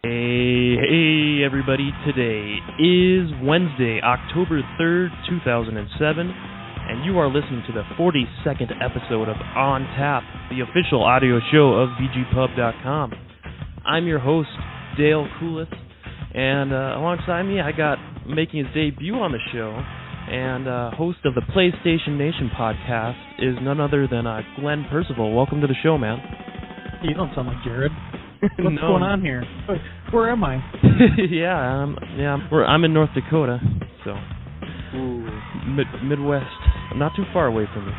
Hey everybody, today is Wednesday, October 3rd, 2007, and you are listening to the 42nd episode of On Tap, the official audio show of VGPub.com. I'm your host, Dale Coulis, and alongside me I got, making his debut on the show, and host of the PlayStation Nation podcast is none other than Glenn Percival. Welcome to the show, man. You don't sound like Jared. What's going on here? Where am I? I'm in North Dakota, so Midwest, not too far away from you.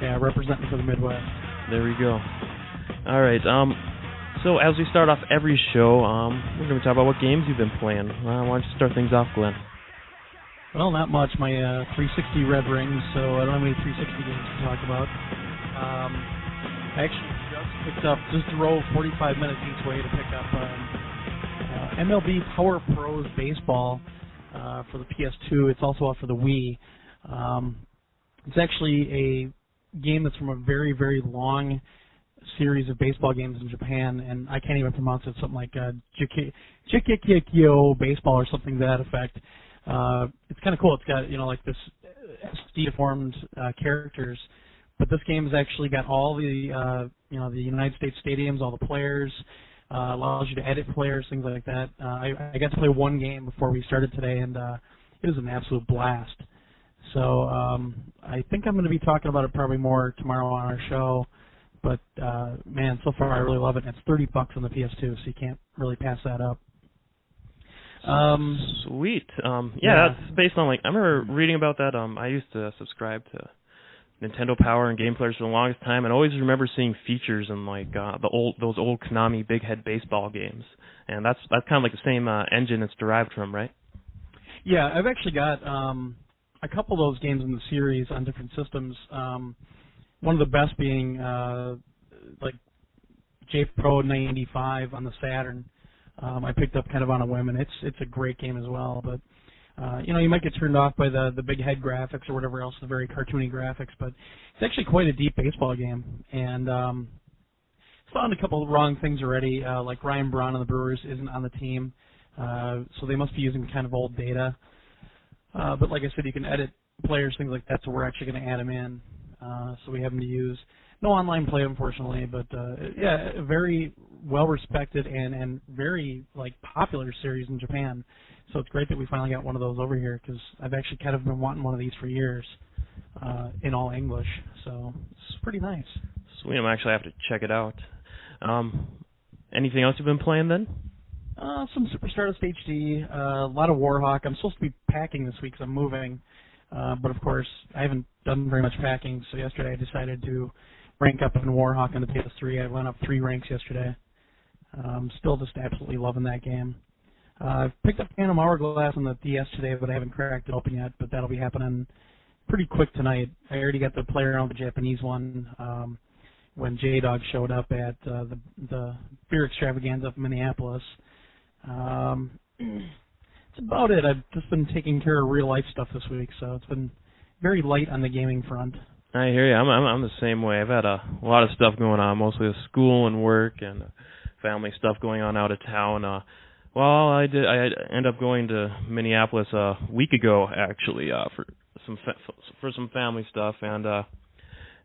Yeah, representing for the Midwest. There we go. All right. So as we start off every show, we're going to talk about what games you've been playing. Why don't you start things off, Glenn? Well, not much. My 360 red rings, so I don't have any 360 games to talk about. I actually picked up, just drove 45 minutes each way to pick up MLB Power Pros Baseball for the PS2. It's also out for the Wii. It's actually a game that's from a very, very long series of baseball games in Japan, and I can't even pronounce it, something like Jikikikyo Baseball or something to that effect. It's kind of cool. It's got, like this SD-formed characters. But this game has actually got all the, the United States stadiums, all the players, allows you to edit players, things like that. I got to play one game before we started today, and it was an absolute blast. So I think I'm going to be talking about it probably more tomorrow on our show. But, man, so far I really love it. And it's $30 on the PS2, so you can't really pass that up. Sweet. That's based on, I remember reading about that. I used to subscribe to Nintendo Power and Game Players for the longest time, and always remember seeing features in those old Konami Big Head baseball games, and that's kind of like the same engine it's derived from, right? Yeah, I've actually got a couple of those games in the series on different systems. One of the best being J Pro 95 on the Saturn. I picked up kind of on a whim, and it's a great game as well, but. You might get turned off by the big head graphics or whatever else, the very cartoony graphics, but it's actually quite a deep baseball game. And found a couple of wrong things already, like Ryan Braun of the Brewers isn't on the team, so they must be using kind of old data. But like I said, you can edit players, things like that, so we're actually going to add them in. So we have them to use. No online play, unfortunately, but a very well-respected and very popular series in Japan. So it's great that we finally got one of those over here, because I've actually kind of been wanting one of these for years in all English. So it's pretty nice. Sweet, I'm actually have to check it out. Anything else you've been playing then? Some Super Stardust HD, a lot of Warhawk. I'm supposed to be packing this week because I'm moving, but of course I haven't done very much packing. So yesterday I decided to rank up in Warhawk on the PS3. I went up 3 ranks yesterday. Still just absolutely loving that game. I've picked up Phantom Hourglass on the DS today, but I haven't cracked it open yet, but that'll be happening pretty quick tonight. I already got to play around with the Japanese one when J-Dog showed up at the beer extravaganza up in Minneapolis. That's about it. I've just been taking care of real-life stuff this week, so it's been very light on the gaming front. I hear you. I'm the same way. I've had a lot of stuff going on, mostly with school and work and family stuff going on out of town. I ended up going to Minneapolis a week ago, actually, for some family stuff, and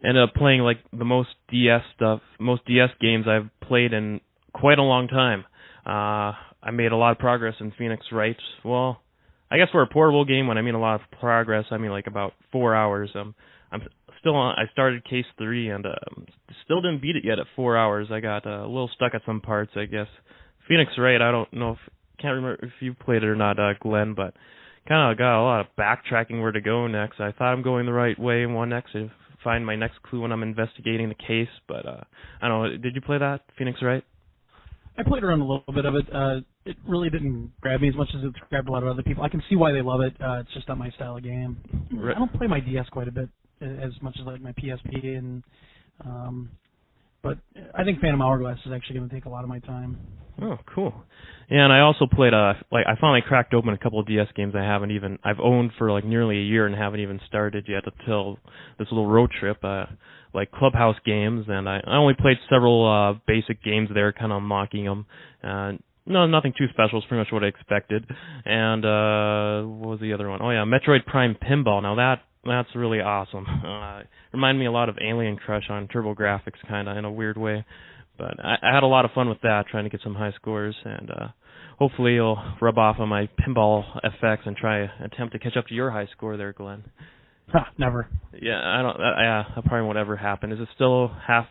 ended up playing the most DS games I've played in quite a long time. I made a lot of progress in Phoenix Wright. Well, I guess for a portable game, when I mean a lot of progress, I mean about 4 hours. I'm still on. I started case 3 and still didn't beat it yet at 4 hours. I got a little stuck at some parts, I guess. Phoenix Wright, I don't know can't remember if you played it or not, Glenn, but kind of got a lot of backtracking where to go next. I thought I'm going the right way and want next to find my next clue when I'm investigating the case, but I don't know. Did you play that, Phoenix Wright? I played around a little bit of it. It really didn't grab me as much as it's grabbed a lot of other people. I can see why they love it. It's just not my style of game. Right. I don't play my DS quite a bit as much as my PSP, and but I think Phantom Hourglass is actually going to take a lot of my time. Oh, cool. Yeah, and I also played I finally cracked open a couple of DS games I've owned for nearly a year and haven't even started yet until this little road trip. Clubhouse games, and I only played several basic games there, kind of mocking them. No, nothing too special. It's pretty much what I expected. And what was the other one? Oh yeah, Metroid Prime Pinball. Now that's really awesome. Reminded me a lot of Alien Crush on TurboGrafx, kind of in a weird way. But I had a lot of fun with that, trying to get some high scores, and hopefully it'll rub off on my pinball effects and attempt to catch up to your high score there, Glenn. Never. Yeah, I don't. That probably won't ever happen. Is it still half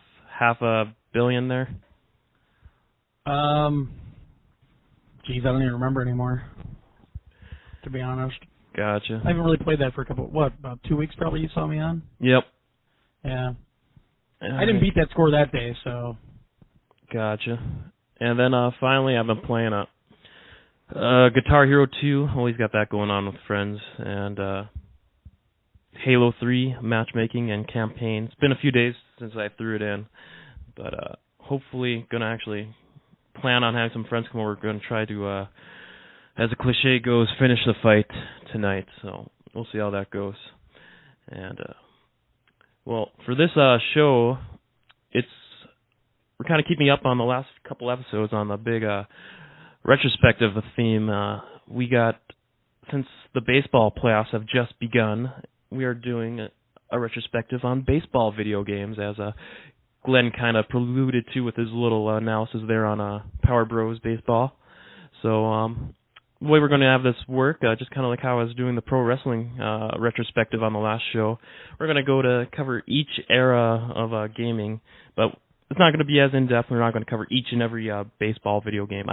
a billion there? Geez, I don't even remember anymore, to be honest. Gotcha. I haven't really played that for about 2 weeks probably you saw me on? Yep. Yeah. I didn't beat that score that day, so. Gotcha. And then finally I've been playing Guitar Hero 2. Always got that going on with friends. And Halo 3 matchmaking and campaign. It's been a few days since I threw it in. But hopefully going to actually plan on having some friends come over. We're going to try to, as the cliche goes, finish the fight tonight. So we'll see how that goes. And well, for this show, we're kind of keeping up on the last couple episodes on the big retrospective theme. We got, since the baseball playoffs have just begun, we are doing a retrospective on baseball video games, as Glenn kind of preluded to with his little analysis there on Power Bros Baseball. So the way we're going to have this work, just kind of like how I was doing the pro wrestling retrospective on the last show, we're going to go to cover each era of gaming, but it's not going to be as in-depth. We're not going to cover each and every baseball video game.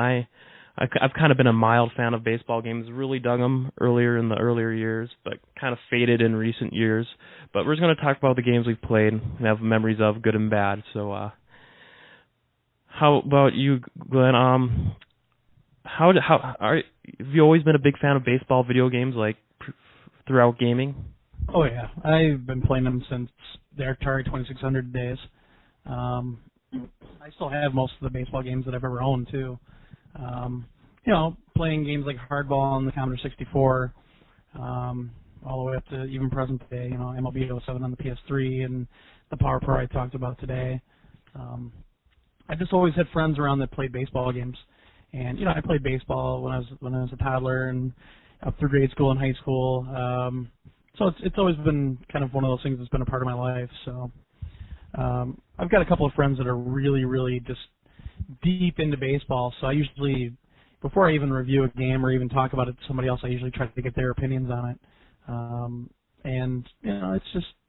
I've kind of been a mild fan of baseball games, really dug them in the earlier years, but kind of faded in recent years. But we're just going to talk about the games we've played and have memories of, good and bad. So how about you, Glenn? Have you always been a big fan of baseball video games, like throughout gaming? Oh yeah, I've been playing them since the Atari 2600 days. I still have most of the baseball games that I've ever owned too. Playing games like Hardball on the Commodore 64, all the way up to even present day. MLB 07 on the PS3 and the Power Pro I talked about today. I just always had friends around that played baseball games. And I played baseball when I was a toddler and up through grade school and high school. So it's always been kind of one of those things that's been a part of my life. So I've got a couple of friends that are really, really just deep into baseball. So I usually, before I even review a game or even talk about it to somebody else, I usually try to get their opinions on it.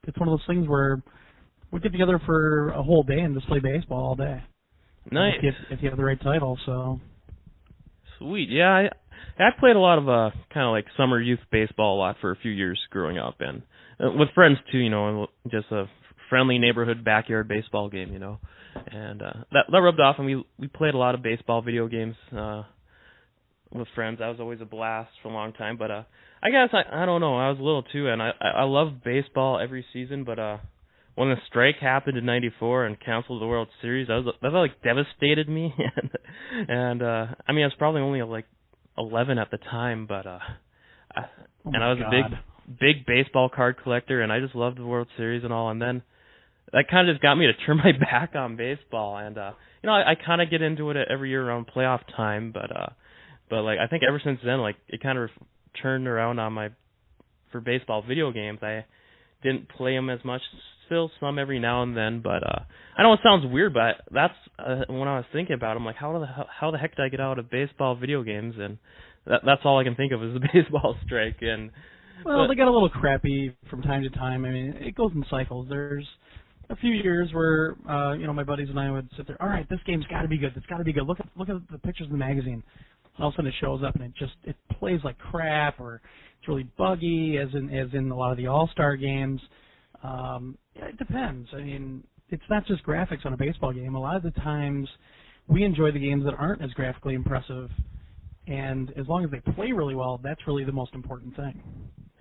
It's one of those things where we get together for a whole day and just play baseball all day. Nice. If you have the right title, so. Sweet. Yeah, I played a lot of kind of like summer youth baseball a lot for a few years growing up, and with friends too. Just a friendly neighborhood backyard baseball game. And that rubbed off, and we played a lot of baseball video games with friends. That was always a blast for a long time. But I guess I don't know. I was a little too, and I love baseball every season, but when the strike happened in *94 and canceled the World Series, that like devastated me. and I mean, I was probably only like 11 at the time, but I was a big baseball card collector, and I just loved the World Series and all. And then that kind of just got me to turn my back on baseball. And I kind of get into it every year around playoff time, but like I think ever since then, like it kind of turned around on for baseball video games. I didn't play them as much. Still some every now and then, but I know it sounds weird, but that's when I was thinking about it, I'm like, how the heck did I get out of baseball video games? And that's all I can think of is the baseball strike. And they got a little crappy from time to time. I mean, it goes in cycles. There's a few years where my buddies and I would sit there. All right, this game's got to be good. It's got to be good. Look at the pictures in the magazine. And all of a sudden it shows up and it plays like crap, or it's really buggy, as in a lot of the All-Star games. It depends. I mean, it's not just graphics on a baseball game. A lot of the times we enjoy the games that aren't as graphically impressive, and as long as they play really well, that's really the most important thing.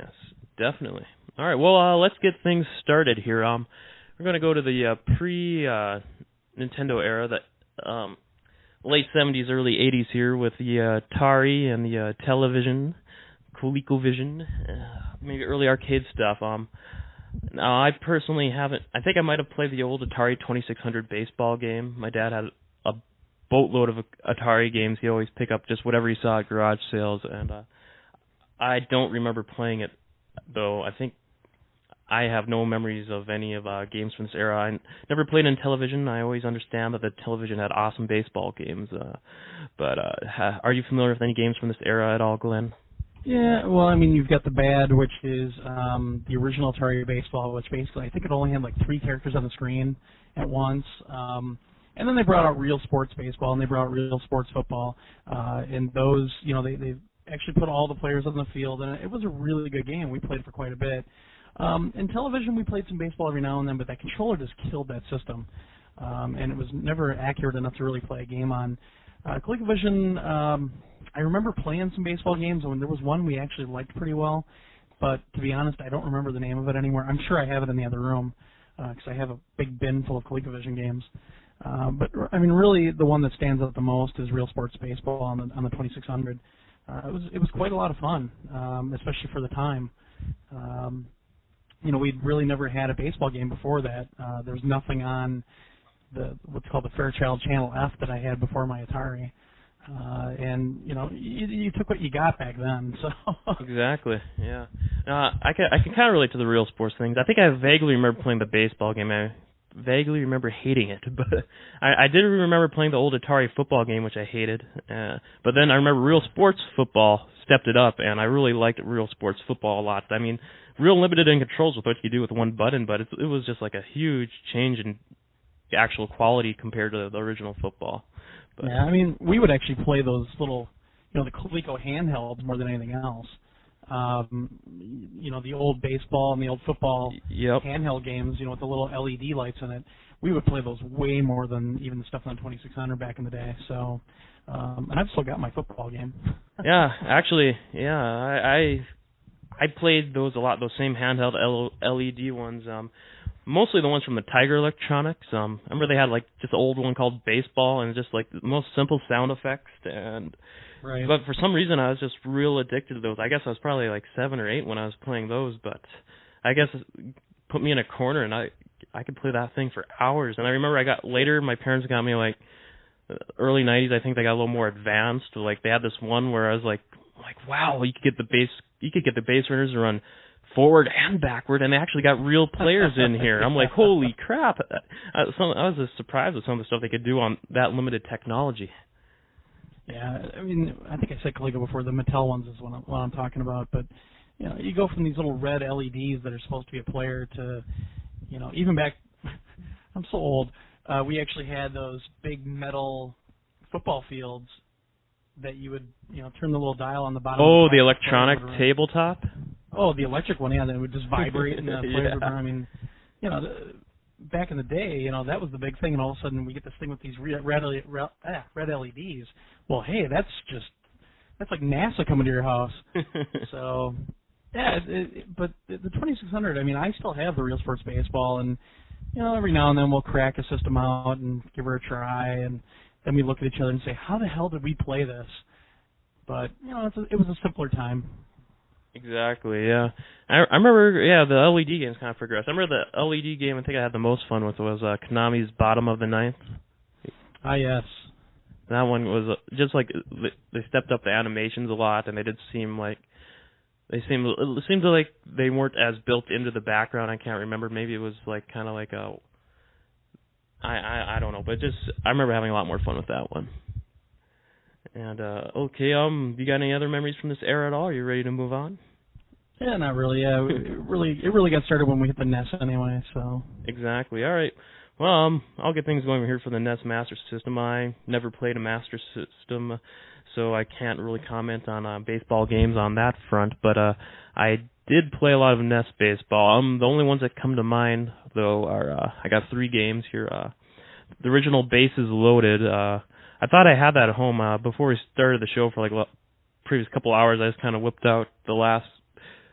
Yes, definitely. All right, well, let's get things started here. We're going to go to the pre-Nintendo era, the late 70s, early 80s here, with the Atari and the television, ColecoVision, maybe early arcade stuff. Now, I personally haven't. I think I might have played the old Atari 2600 baseball game. My dad had a boatload of Atari games. He'd always pick up just whatever he saw at garage sales, and I don't remember playing it, though. I think I have no memories of any of games from this era. I never played on television. I always understand that the television had awesome baseball games. But are you familiar with any games from this era at all, Glenn? Yeah, well, I mean, you've got the bad, which is the original Atari baseball, which basically I think it only had like 3 characters on the screen at once. And then they brought out Real Sports Baseball, and they brought out Real Sports Football. And those, they actually put all the players on the field, and it was a really good game. We played for quite a bit. In television, we played some baseball every now and then, but that controller just killed that system. And it was never accurate enough to really play a game on. ColecoVision, I remember playing some baseball games, and there was one we actually liked pretty well, but to be honest, I don't remember the name of it anymore. I'm sure I have it in the other room, because I have a big bin full of ColecoVision games. But I mean, really, the one that stands out the most is Real Sports Baseball on the 2600. It was quite a lot of fun, especially for the time. We'd really never had a baseball game before that. There was nothing on what's called the Fairchild Channel F that I had before my Atari. And you took what you got back then. So exactly, yeah. I can kind of relate to the Real Sports things. I think I vaguely remember playing the baseball game. I vaguely remember hating it, but I did remember playing the old Atari football game, which I hated. But then I remember Real Sports Football stepped it up, and I really liked Real Sports Football a lot. I mean, real limited in controls with what you do with one button, but it was just like a huge change in actual quality compared to the original football. But, yeah, I mean, we would actually play those little, the Coleco handhelds more than anything else. The old baseball and the old football handheld games, with the little LED lights in it. We would play those way more than even the stuff on 2600 back in the day. So, and I've still got my football game. Yeah, actually, I played those a lot. Those same handheld LED ones. Mostly the ones from the Tiger Electronics. I remember they had like just an old one called Baseball, and just like the most simple sound effects. Right. But for some reason, I was just real addicted to those. I guess I was probably like 7 or 8 when I was playing those. But I guess it put me in a corner, and I could play that thing for hours. And I remember later, my parents got me like early 90s. I think they got a little more advanced. Like they had this one where I was like wow, you could get the base runners to run forward and backward, and they actually got real players in here. I'm like, holy crap. I was just surprised with some of the stuff they could do on that limited technology. Yeah, I mean, I think I said Coleco before, the Mattel ones is what I'm talking about, but, you go from these little red LEDs that are supposed to be a player to, even back, I'm so old, we actually had those big metal football fields that you would, turn the little dial on the bottom. Oh, the electronic tabletop? Oh, the electric one, yeah, that would just vibrate and the players would run. I mean, back in the day, that was the big thing, and all of a sudden we get this thing with these red LEDs. Well, hey, that's like NASA coming to your house. So, yeah, but the 2600, I mean, I still have the Real Sports Baseball, and, every now and then we'll crack a system out and give her a try, and then we look at each other and say, how the hell did we play this? But, it was a simpler time. Exactly, yeah. I remember, the LED games kind of progressed. I remember the LED game I think I had the most fun with was Konami's Bottom of the Ninth. Ah, yes. That one was just like they stepped up the animations a lot, and it seemed like they weren't as built into the background. I can't remember. Maybe it was like kind of like I don't know, but I remember having a lot more fun with that one. And okay, you got any other memories from this era at all? Are you ready to move on? Yeah, not really. Yeah, it really got started when we hit the NES anyway. So exactly. All right. Well, I'll get things going here for the NES Master System. I never played a Master System, so I can't really comment on baseball games on that front. But I did play a lot of NES baseball. The only ones that come to mind though are I got 3 games here. The original Bases Loaded. I thought I had that at home before we started the show for like previous couple hours. I just kind of whipped out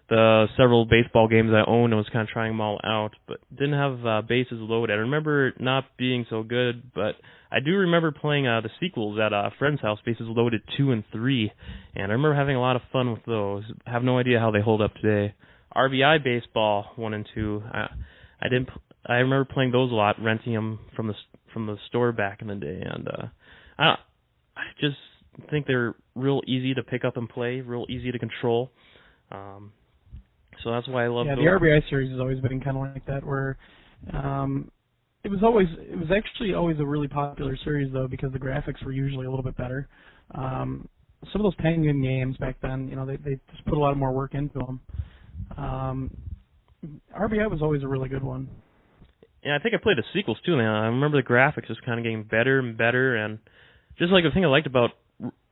the several baseball games I owned and was kind of trying them all out, but didn't have Bases Loaded. I remember it not being so good, but I do remember playing the sequels at a friend's house, Bases Loaded 2 and 3, and I remember having a lot of fun with those. I have no idea how they hold up today. RBI Baseball 1 and 2, I remember playing those a lot, renting them from the store back in the day, and I just think they're real easy to pick up and play, real easy to control. So that's why I love. Yeah, the RBI series has always been kind of like that, where it was actually always a really popular series though, because the graphics were usually a little bit better. Some of those Penguin games back then, they just put a lot more work into them. RBI was always a really good one. Yeah, I think I played the sequels too. Now I remember the graphics just kind of getting better and better, and just like the thing I liked about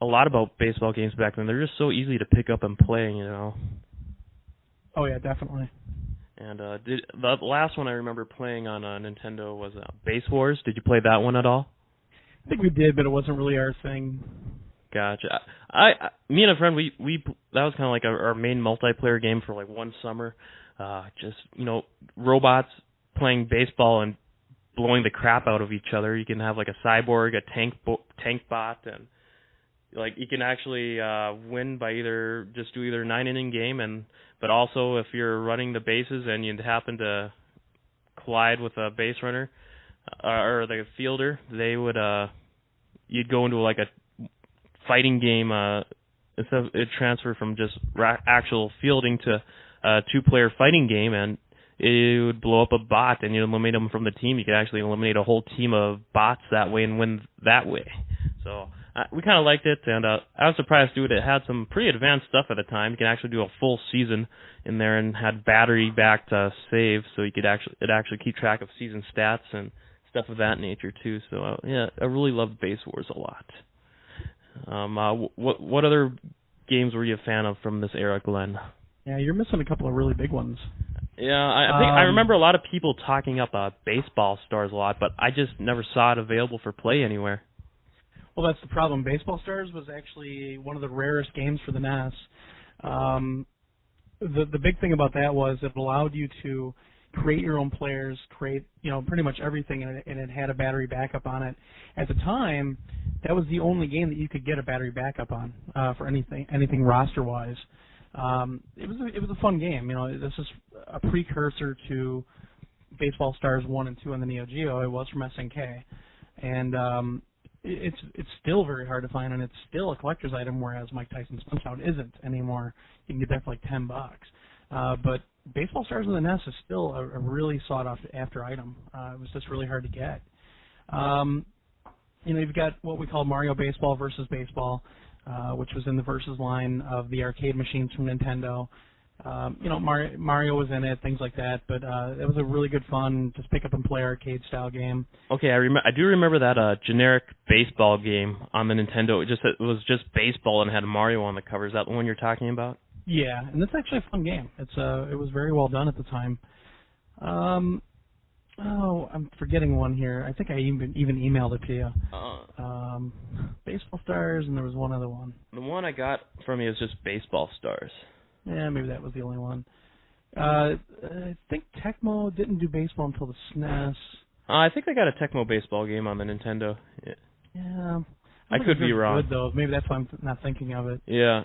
a lot about baseball games back then, they're just so easy to pick up and play. Oh yeah, definitely. And the last one I remember playing on Nintendo was Base Wars. Did you play that one at all? I think we did, but it wasn't really our thing. Gotcha. Me and a friend, we that was kind of like our main multiplayer game for like one summer. Just robots playing baseball and blowing the crap out of each other. You can have like a cyborg, a tank bot, and like you can actually win by either 9-inning game, but also if you're running the bases and you happen to collide with a base runner or the fielder, they would you'd go into like a fighting game. It transferred from just actual fielding to a 2-player fighting game, and it would blow up a bot and you eliminate them from the team. You could actually eliminate a whole team of bots that way and win that way. So we kind of liked it, and I was surprised too. It had some pretty advanced stuff at the time. You can actually do a full season in there, and had battery-backed save, so it actually keep track of season stats and stuff of that nature too. So yeah, I really loved Base Wars a lot. What other games were you a fan of from this era, Glenn? Yeah, you're missing a couple of really big ones. Yeah, I think I remember a lot of people talking up Baseball Stars a lot, but I just never saw it available for play anywhere. Well, that's the problem. Baseball Stars was actually one of the rarest games for the NES. The big thing about that was it allowed you to create your own players, create pretty much everything, and it had a battery backup on it. At the time, that was the only game that you could get a battery backup on for anything roster-wise. It was a fun game. This is a precursor to Baseball Stars 1 and 2 on the Neo Geo. It was from SNK, and it's still very hard to find, and it's still a collector's item, whereas Mike Tyson's Punch-Out isn't anymore. You can get that for like $10. But Baseball Stars on the NES is still a really sought-after item. It was just really hard to get. You've got what we call Mario Baseball versus Baseball, which was in the Versus line of the arcade machines from Nintendo. Mario was in it, things like that, but it was a really good fun, just pick up and play arcade style game. Okay, I do remember that generic baseball game on the Nintendo. It was just baseball and had Mario on the cover. Is that the one you're talking about? Yeah, and it's actually a fun game. It was very well done at the time. I'm forgetting one here. I think I even emailed it to you. Baseball Stars, and there was one other one. The one I got from you is just Baseball Stars. Yeah, maybe that was the only one. I think Tecmo didn't do baseball until the SNES. I think I got a Tecmo baseball game on the Nintendo. Yeah. I could be wrong. Good, though. Maybe that's why I'm not thinking of it. Yeah.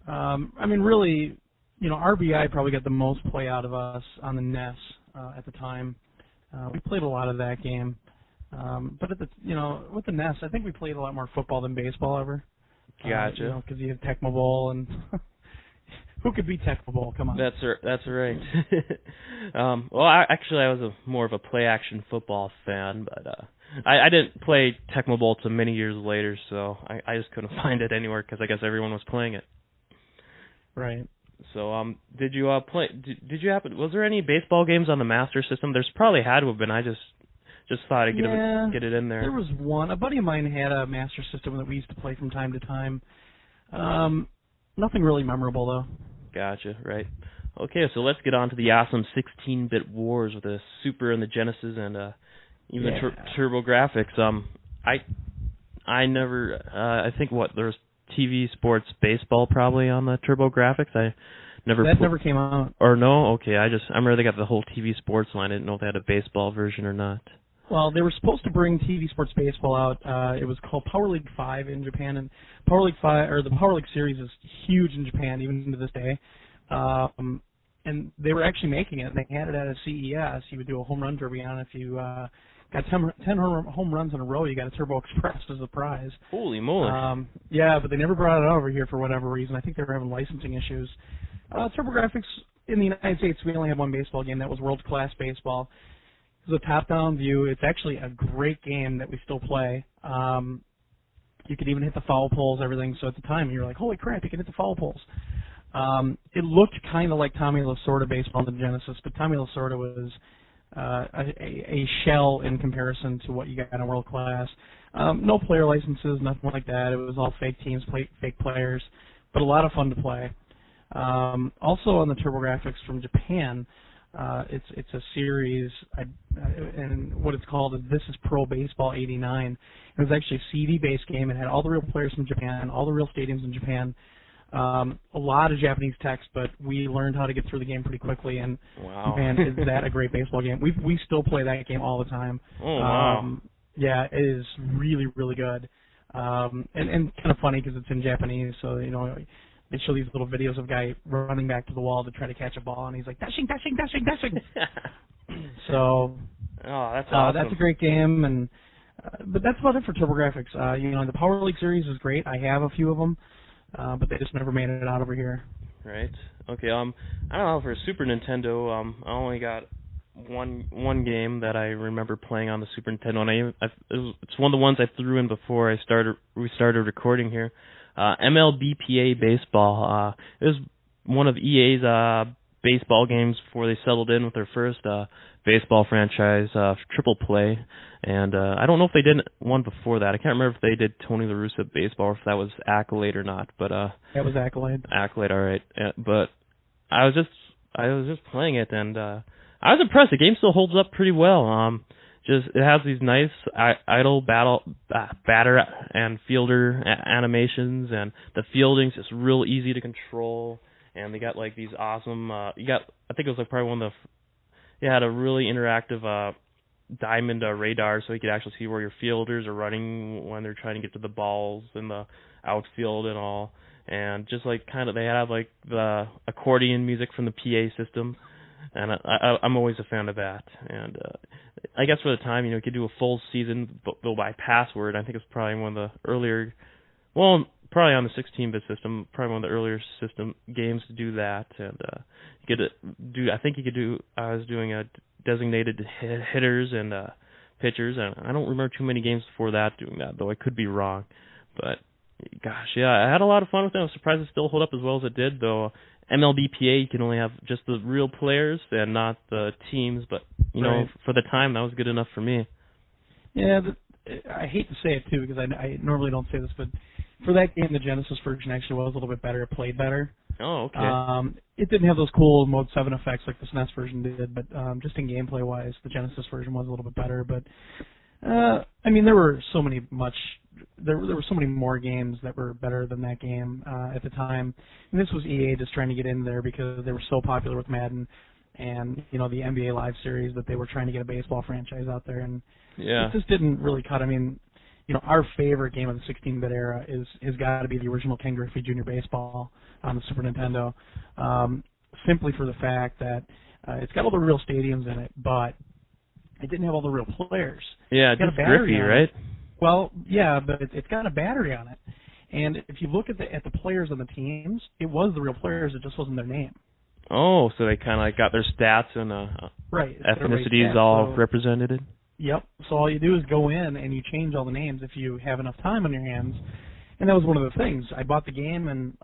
Really, RBI probably got the most play out of us on the NES at the time. We played a lot of that game. But with the NES, I think we played a lot more football than baseball ever. Gotcha. Because you have Tecmo Bowl, and who could beat Tecmo Bowl? Come on. That's right. I was more of a play-action football fan, but I didn't play Tecmo Bowl till many years later, so I just couldn't find it anywhere because I guess everyone was playing it. Right. So, did you play? Did you happen? Was there any baseball games on the Master System? There's probably had to have been. I just thought I'd get it in there. There was one. A buddy of mine had a Master System that we used to play from time to time. Nothing really memorable though. Gotcha. Right. Okay, so let's get on to the awesome 16-bit wars with the Super and the Genesis and even the Turbo Graphics. I never. I think there's TV Sports Baseball probably on the Turbo Graphics. I never. That never came out. Or no? Okay, I remember they got the whole TV Sports line. I didn't know if they had a baseball version or not. Well, they were supposed to bring TV Sports Baseball out. It was called Power League 5 in Japan, and Power League 5 or the Power League series is huge in Japan even to this day. And they were actually making it. They had it at a CES. You would do a home run derby on it if you got 10 home runs in a row. You got a Turbo Express as a prize. Holy moly! Yeah, but they never brought it over here for whatever reason. I think they were having licensing issues. TurboGrafx in the United States, we only had one baseball game. That was World Class Baseball. It was a top-down view. It's actually a great game that we still play. You could even hit the foul poles, everything. So at the time, you were like, holy crap, you can hit the foul poles. It looked kind of like Tommy Lasorda baseball in the Genesis, but Tommy Lasorda was a shell in comparison to what you got in World Class. No player licenses, nothing like that. It was all fake teams, fake players, but a lot of fun to play. Also on the TurboGrafx from Japan, it's a series, and what it's called is This is Pro Baseball 89. It was actually a CD-based game. It had all the real players from Japan, all the real stadiums in Japan, a lot of Japanese text, but we learned how to get through the game pretty quickly, and wow. Man, is that a great baseball game. We still play that game all the time. Oh, wow. Yeah, it is really, really good. And kind of funny because it's in Japanese, so, they show these little videos of a guy running back to the wall to try to catch a ball, and he's like, dashing, dashing, dashing, dashing. So, that's awesome. That's a great game, and but that's about it for TurboGrafx. The Power League series is great. I have a few of them, but they just never made it out over here. Right. Okay. I don't know, for Super Nintendo, I only got one game that I remember playing on the Super Nintendo, and it's one of the ones I threw in before we started recording here. MLBPA Baseball. It was one of EA's baseball games before they settled in with their first baseball franchise, Triple Play. And I don't know if they did one before that. I can't remember if they did Tony La Russa Baseball or if that was Accolade or not. But that was Accolade. Accolade, all right. But I was just playing it, and I was impressed. The game still holds up pretty well. It has these nice idle batter and fielder animations, and the fielding's just real easy to control. And they got like these awesome. I think it was like probably one of the. It had a really interactive diamond radar, so you could actually see where your fielders are running when they're trying to get to the balls in the outfield and all. And just like they have like the accordion music from the PA system. And I'm always a fan of that. And I guess for the time, you could do a full season, though by password. I think it's probably one of the earlier, probably on the 16-bit system, probably one of the earlier system games to do that. And you could do, I think you could do, I was doing a designated hitters and pitchers. And I don't remember too many games before that doing that, though I could be wrong. But gosh, yeah, I had a lot of fun with it. I was surprised it still hold up as well as it did, though. MLBPA, you can only have just the real players and not the teams, but, right. For the time, that was good enough for me. Yeah, I hate to say it, too, because I normally don't say this, but for that game, the Genesis version actually was a little bit better. It played better. Oh, okay. It didn't have those cool Mode 7 effects like the SNES version did, but just in gameplay-wise, the Genesis version was a little bit better, but there were so many there were so many more games that were better than that game at the time. And this was EA just trying to get in there because they were so popular with Madden and the NBA Live series that they were trying to get a baseball franchise out there, and it just didn't really cut. Our favorite game of the 16-bit era has got to be the original Ken Griffey Jr. Baseball on the Super Nintendo, simply for the fact that it's got all the real stadiums in it, but it didn't have all the real players. Yeah, it's Griffey, right? Well, yeah, but it's got a battery on it. And if you look at the players on the teams, it was the real players, it just wasn't their name. Oh, so they kind of got their stats and right, ethnicities all represented? Yep. So all you do is go in and you change all the names if you have enough time on your hands. And that was one of the things. I bought the game, and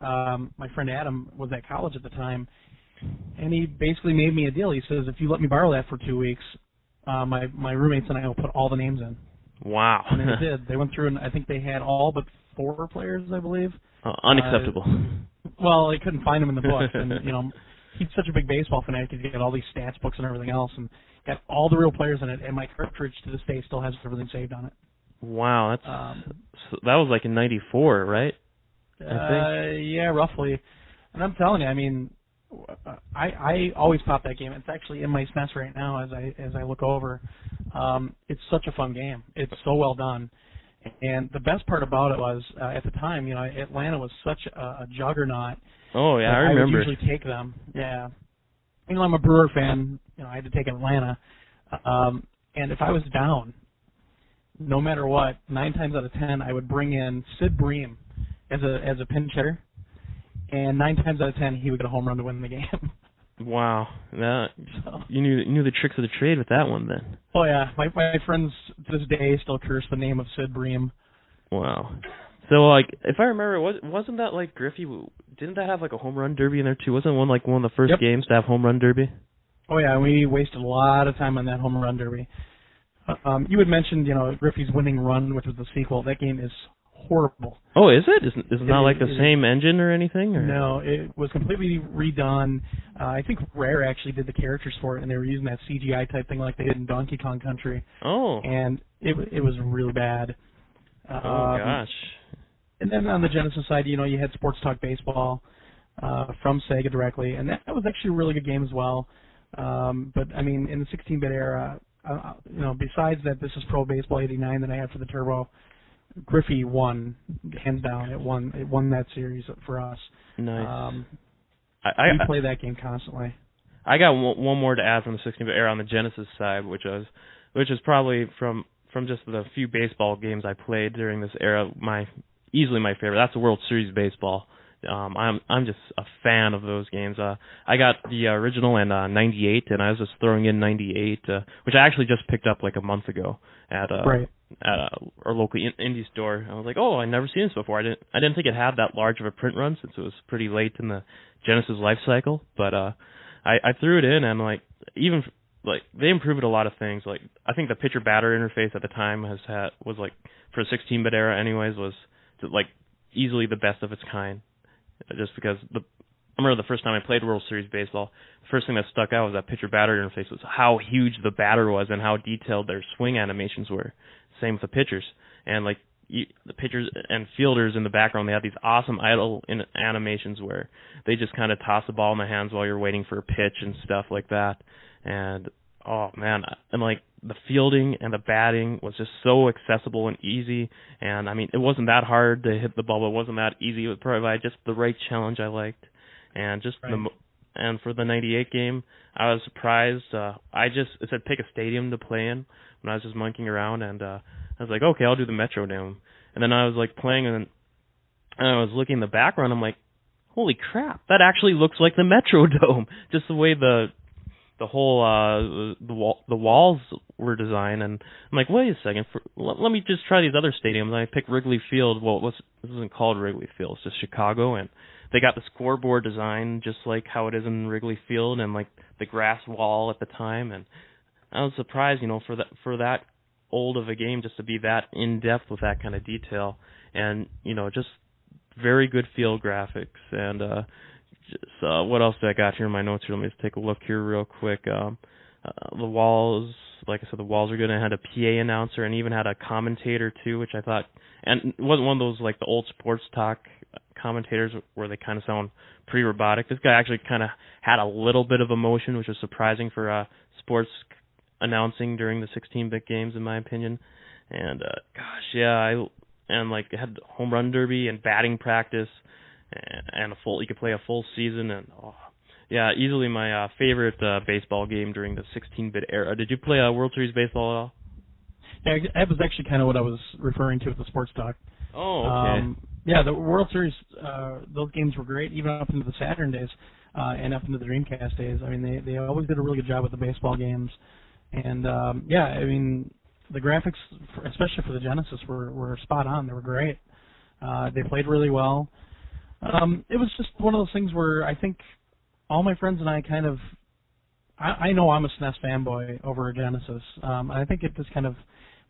my friend Adam was at college at the time, and he basically made me a deal. He says, if you let me borrow that for 2 weeks, my roommates and I will put all the names in. Wow. And they did. They went through, and I think they had all but 4 players, I believe. Unacceptable. Well, they couldn't find them in the book. And, he's such a big baseball fanatic. He got all these stats books and everything else, and got all the real players in it. And my cartridge to this day still has everything saved on it. Wow. That was like in '94, right? I think. Yeah, roughly. And I'm telling you, I always pop that game. It's actually in my SNES right now as I look over. It's such a fun game. It's so well done. And the best part about it was, at the time, Atlanta was such a juggernaut. Oh, yeah, I remember. I would usually take them. Yeah. I'm a Brewer fan. I had to take Atlanta. And if I was down, no matter what, 9 times out of 10, I would bring in Sid Bream as a pinch hitter, and 9 times out of 10, he would get a home run to win the game. Wow, you knew the tricks of the trade with that one then. Oh yeah, my friends to this day still curse the name of Sid Bream. Wow. So like, if I remember, wasn't that like Griffey? Didn't that have like a home run derby in there too? Wasn't one like one of the first games to have home run derby? Oh yeah, we wasted a lot of time on that home run derby. You had mentioned, Griffey's Winning Run, which was the sequel. That game is horrible. Oh, is it? Is it not like the same engine or anything? Or? No, it was completely redone. I think Rare actually did the characters for it, and they were using that CGI type thing like they did in Donkey Kong Country. Oh. And it was really bad. Oh gosh. And then on the Genesis side, you had Sports Talk Baseball from Sega directly, and that was actually a really good game as well. But I mean, in the 16-bit era, besides that, This Is Pro Baseball '89 that I had for the Turbo, Griffey won hands down. It won that series for us. Nice. We play that game constantly. I got one more to add from the 16-bit era on the Genesis side, which is probably from just the few baseball games I played during this era, easily my favorite. That's the World Series baseball. I'm just a fan of those games. I got the original in '98, and I was just throwing in '98, which I actually just picked up like a month ago at our local indie store. I was like, oh, I've never seen this before. I didn't think it had that large of a print run since it was pretty late in the Genesis life cycle. But I threw it in, and like even like they improved a lot of things. Like I think the pitcher batter interface at the time was like for a 16-bit era, anyways, was like easily the best of its kind. Just because I remember the first time I played World Series baseball, the first thing that stuck out was that pitcher batter interface was how huge the batter was and how detailed their swing animations were. Same with the pitchers, and like the pitchers and fielders in the background, they have these awesome idle animations where they just kind of toss the ball in the hands while you're waiting for a pitch and stuff like that. And oh man, and like the fielding and the batting was just so accessible and easy. And I mean, it wasn't that hard to hit the ball, but it wasn't that easy. It would provide just the right challenge I liked. And just and for the '98 game, I was surprised. It said pick a stadium to play in when I was just monkeying around, and I was like, okay, I'll do the Metrodome. And then I was like playing, and I was looking in the background. I'm like, holy crap, that actually looks like the Metrodome. Just the way the whole the walls were designed, and I'm like, wait a second, let me just try these other stadiums. And I picked Wrigley Field. Well, this isn't called Wrigley Field; it's just Chicago, and they got the scoreboard design just like how it is in Wrigley Field, and like the grass wall at the time. And I was surprised, for that old of a game, just to be that in depth with that kind of detail, and just very good field graphics. And what else do I got here in my notes here? Let me just take a look here real quick. The walls, like I said, the walls are good. I had a PA announcer and even had a commentator too, which I thought, and it wasn't one of those like the old sports talk commentators where they kind of sound pretty robotic. This guy actually kind of had a little bit of emotion, which was surprising for sports announcing during the 16-bit games, in my opinion. And it had home run derby and batting practice. And you could play a full season, and easily my favorite baseball game during the 16-bit era. Did you play World Series baseball at all? Yeah, that was actually kind of what I was referring to with the sports talk. Oh, okay. The World Series, those games were great, even up into the Saturn days and up into the Dreamcast days. I mean, they always did a really good job with the baseball games, and I mean, the graphics, especially for the Genesis, were spot on. They were great. They played really well. It was just one of those things where I think all my friends and I kind of, I know I'm a SNES fanboy over a Genesis. I think it just kind of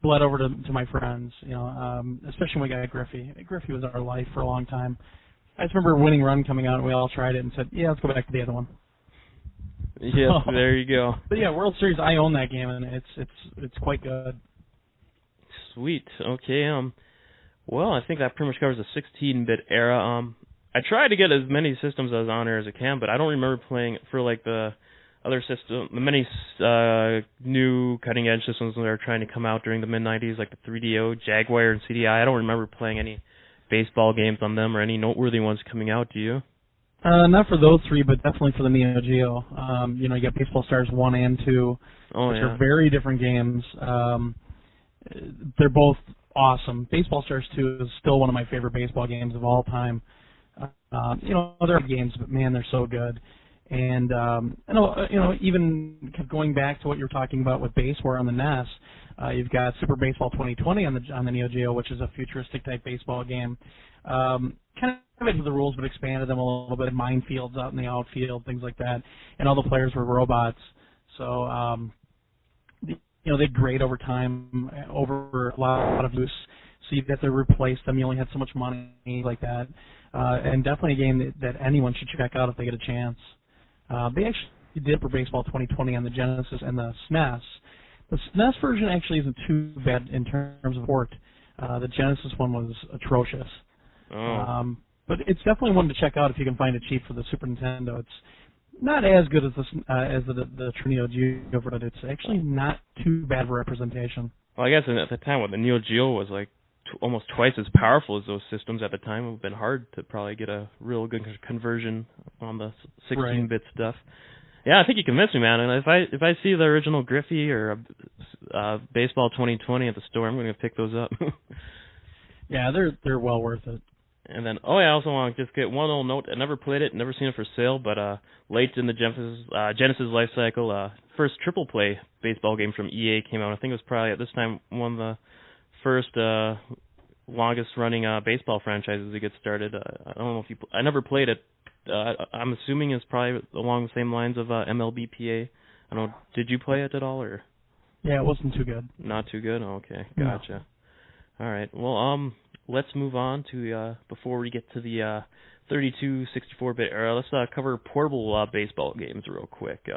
bled over to my friends, especially when we got Griffey. Griffey was our life for a long time. I just remember Winning Run coming out, and we all tried it and said, yeah, let's go back to the other one. Yes, there you go. But yeah, World Series, I own that game, and it's quite good. Sweet. Okay. Well, I think that pretty much covers the 16-bit era. I try to get as many systems as on air as I can, but I don't remember playing for like the other system, the many new cutting-edge systems that are trying to come out during the mid-90s, like the 3DO, Jaguar, and CDI. I don't remember playing any baseball games on them or any noteworthy ones coming out. Do you? Not for those three, but definitely for the Neo Geo. You got Baseball Stars 1 and 2, which are very different games. they're both awesome. Baseball Stars 2 is still one of my favorite baseball games of all time. They're games, but man, they're so good. And even going back to what you were talking about with Baseware on the NES, you've got Super Baseball 2020 on the Neo Geo, which is a futuristic type baseball game. Kind of into the rules, but expanded them a little bit. Minefields out in the outfield, things like that, and all the players were robots. So they grade over time, over a lot of use. So you have to replace them. You only had so much money, like that. And definitely a game that anyone should check out if they get a chance. They actually did for Baseball 2020 on the Genesis and the SNES. The SNES version actually isn't too bad in terms of port. The Genesis one was atrocious. Oh. But it's definitely one to check out if you can find it cheap for the Super Nintendo. It's not as good as the Neo Geo, but it's actually not too bad of a representation. Well, I guess at the time, the Neo Geo was like almost twice as powerful as those systems at the time. It would have been hard to probably get a real good conversion on the 16-bit stuff. Yeah, I think you convinced me, man. And if I see the original Griffey or Baseball 2020 at the store, I'm going to pick those up. Yeah, they're well worth it. And then, I also want to just get one little note. I never played it, never seen it for sale, but late in the Genesis life cycle, first triple play baseball game from EA came out. I think it was probably at this time one of the first longest running baseball franchises to get started. I don't know if I never played it. I'm assuming it's probably along the same lines of MLBPA. I don't know. Did you play it at all, or? Yeah, it wasn't too good. Not too good. Okay, gotcha. No. All right. Well, let's move on to before we get to the 32, 64-bit era. Let's cover portable baseball games real quick.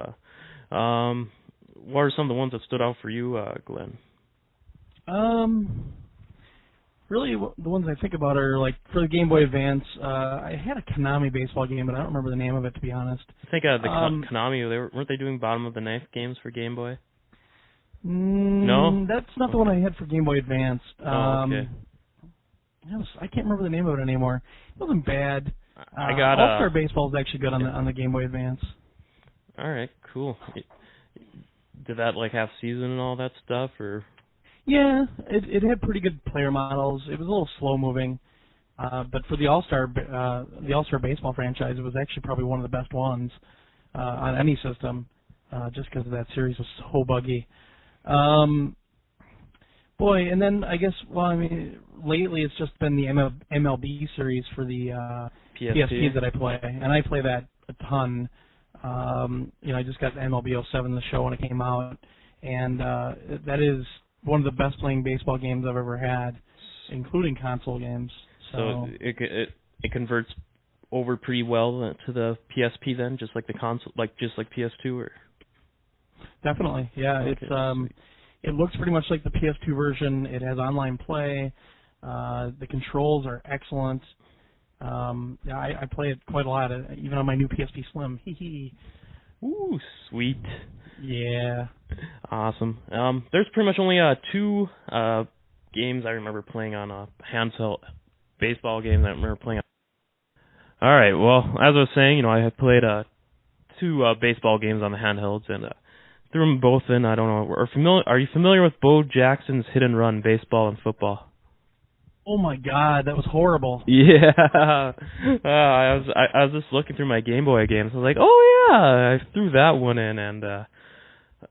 What are some of the ones that stood out for you, Glenn? Really, the ones I think about are like for the Game Boy Advance. I had a Konami baseball game, but I don't remember the name of it, to be honest. I think the Konami, weren't they doing bottom of the knife games for Game Boy? No, that's not the one I had for Game Boy Advance. Okay. I can't remember the name of it anymore. It wasn't bad. I got All-Star Baseball is actually good on the Game Boy Advance. All right, cool. Did that have season and all that stuff, or? Yeah, it had pretty good player models. It was a little slow moving, but for the All-Star Baseball franchise, it was actually probably one of the best ones on any system, just because that series was so buggy. Boy, and then I guess, lately it's just been the MLB series for the PSP that I play, and I play that a ton. I just got MLB 07, the show, when it came out, and that is one of the best playing baseball games I've ever had, including console games. So it converts over pretty well to the PSP then, just like the console, just like PS2, or? Definitely, yeah. Okay, it looks pretty much like the PS2 version. It has online play. The controls are excellent. I play it quite a lot, even on my new PSP Slim. Ooh, sweet. Yeah. Awesome. There's pretty much only two games I remember playing on a handheld baseball game that I remember playing on. All right. Well, as I was saying, I had played two baseball games on the handhelds and threw them both in. I don't know. Are you familiar with Bo Jackson's Hit and Run baseball and football? Oh my God, that was horrible. Yeah, I was just looking through my Game Boy games. I was like, oh yeah, I threw that one in, and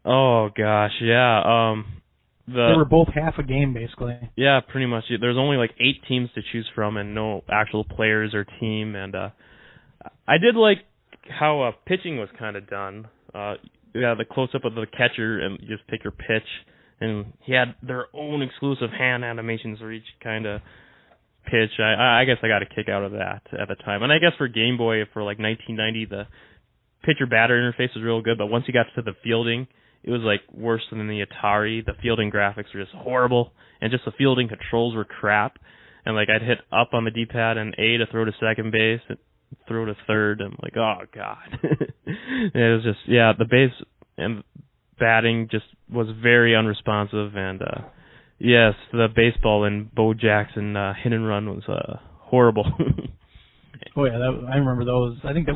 oh gosh, yeah. They were both half a game, basically. Yeah, pretty much. There's only 8 teams to choose from, and no actual players or team. And I did like how pitching was kind of done. Yeah, the close up of the catcher, and you just pick your pitch. And he had their own exclusive hand animations for each kind of pitch. I guess I got a kick out of that at the time. And I guess for Game Boy, for 1990, the pitcher-batter interface was real good. But once you got to the fielding, it was worse than the Atari. The fielding graphics were just horrible. And just the fielding controls were crap. And I'd hit up on the D-pad and A to throw to second base, and throw to third. And I'm oh, God. It was just, yeah, the base and batting just was very unresponsive, and yes, the baseball in Bo Jackson Hit and Run was horrible. Oh yeah, I remember those. I think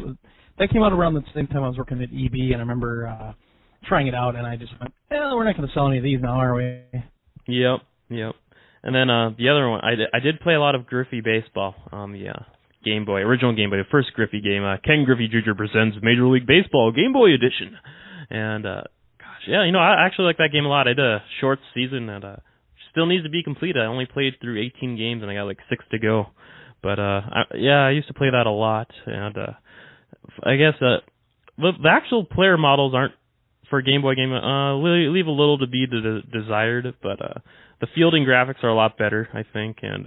that came out around the same time I was working at EB, and I remember trying it out, and I just went, we're not going to sell any of these now, are we? Yep, yep. And then the other one, I did play a lot of Griffey baseball on the Game Boy, original Game Boy, the first Griffey game. Ken Griffey Jr. presents Major League Baseball Game Boy Edition. And gosh, yeah, I actually like that game a lot. I did a short season and still needs to be completed. I only played through 18 games and I got like 6 to go. But I used to play that a lot. And I guess the actual player models aren't for a Game Boy game. Leave a little to be desired, but the fielding graphics are a lot better, I think. And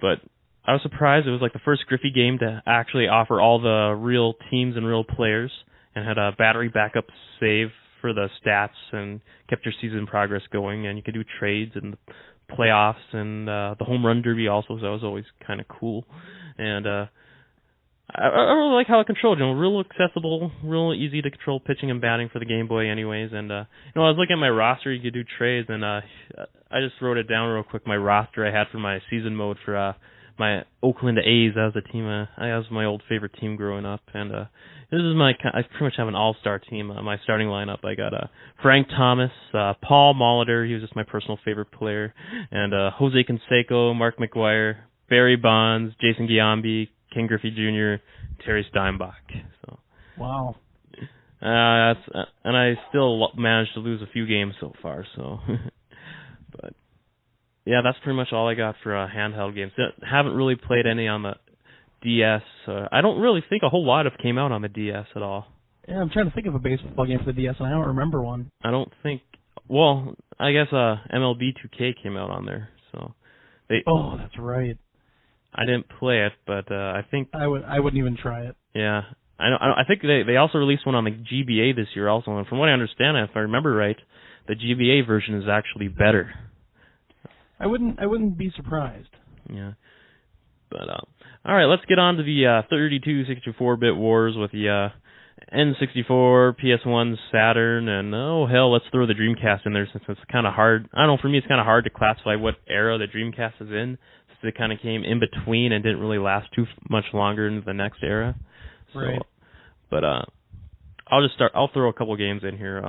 but I was surprised it was like the first Griffey game to actually offer all the real teams and real players, and had a battery backup save for the stats and kept your season progress going. And you could do trades and playoffs and the home run derby also, so that was always kind of cool. And I really like how it controlled, real accessible, real easy to control pitching and batting for the Game Boy anyways. And, I was looking at my roster, you could do trades, and I just wrote it down real quick, my roster I had for my season mode for my Oakland A's. That was the team, that was my old favorite team growing up. And this is I pretty much have an all-star team. My starting lineup, I got Frank Thomas, Paul Molitor, he was just my personal favorite player, and Jose Canseco, Mark McGuire, Barry Bonds, Jason Giambi, Ken Griffey Jr., Terry Steinbach. So wow. And I still managed to lose a few games so far. So, but yeah, that's pretty much all I got for handheld games. Haven't really played any on the DS. I don't really think a whole lot have came out on the DS at all. Yeah, I'm trying to think of a baseball game for the DS, and I don't remember one. I don't think. Well, I guess MLB 2K came out on there. So. Oh, that's right. I didn't play it, but I think I wouldn't even try it. Yeah, I think they also released one on the GBA this year also, and from what I understand, if I remember right, the GBA version is actually better. I wouldn't be surprised. Yeah, but all right, let's get on to the 32, 64-bit wars with the N64, PS1, Saturn, and oh hell, let's throw the Dreamcast in there since it's kind of hard. I don't know, for me it's kind of hard to classify what era the Dreamcast is in. It kind of came in between and didn't really last too much longer into the next era. So, right. But I'll throw a couple games in here.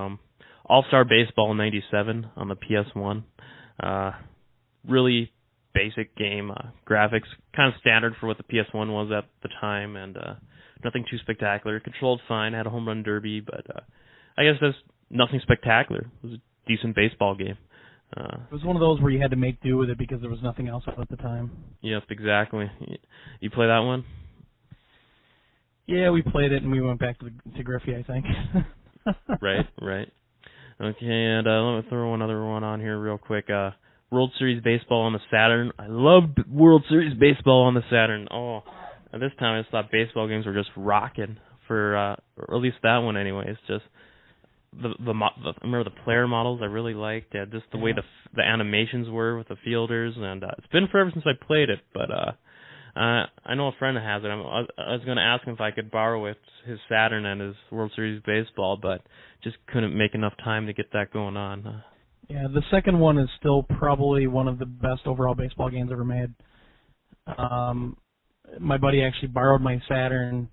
All-Star Baseball in '97 on the PS1. Really basic game. Graphics kind of standard for what the PS1 was at the time, and nothing too spectacular. Controlled fine. Had a home run derby, but I guess that's nothing spectacular. It was a decent baseball game. It was one of those where you had to make do with it because there was nothing else out at the time. Yep, exactly. You play that one? Yeah, we played it and we went back to Griffey, I think. Right. Okay, and let me throw another one on here real quick. World Series Baseball on the Saturn. I loved World Series Baseball on the Saturn. Oh, at this time I just thought baseball games were just rocking for, or at least that one anyways. Just I remember the player models I really liked. Just the way the animations were with the fielders, and it's been forever since I played it. But I know a friend that has it. I was going to ask him if I could borrow his Saturn and his World Series Baseball, but just couldn't make enough time to get that going on. Yeah, the second one is still probably one of the best overall baseball games ever made. My buddy actually borrowed my Saturn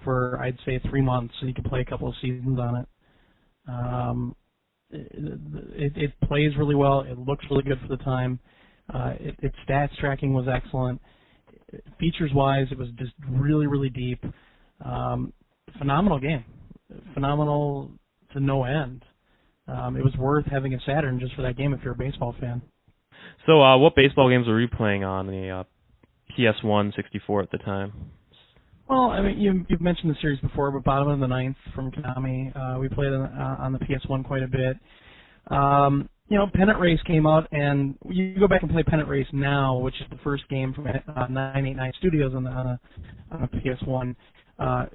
for, I'd say, 3 months, so he could play a couple of seasons on it. It plays really well. It looks really good for the time. Its stats tracking was excellent. Features-wise, it was just really, really deep. Phenomenal game. Phenomenal to no end. It was worth having a Saturn just for that game if you're a baseball fan. So what baseball games were you playing on the PS1 64 at the time? Well, I mean, you've mentioned the series before, but Bottom of the Ninth from Konami, we played on the PS1 quite a bit. Pennant Race came out, and you go back and play Pennant Race now, which is the first game from 989 Studios on a PS1.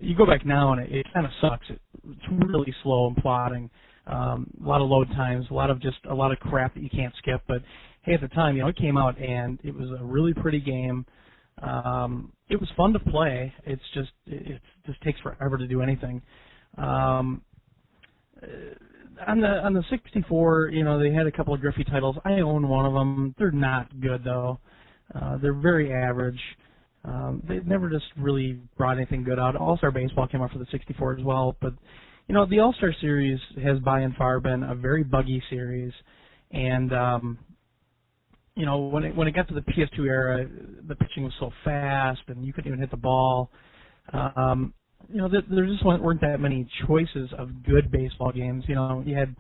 You go back now, and it kind of sucks. It's really slow and plodding. A lot of load times, a lot of crap that you can't skip. But hey, at the time, it came out, and it was a really pretty game. It was fun to play. It just takes forever to do anything. On the 64, they had a couple of Griffey titles. I own one of them. They're not good though. They're very average. They've never just really brought anything good out. All-Star Baseball came out for the 64 as well, but the All-Star series has by and far been a very buggy series, And when it got to the PS2 era, the pitching was so fast, and you couldn't even hit the ball. There just weren't that many choices of good baseball games. You had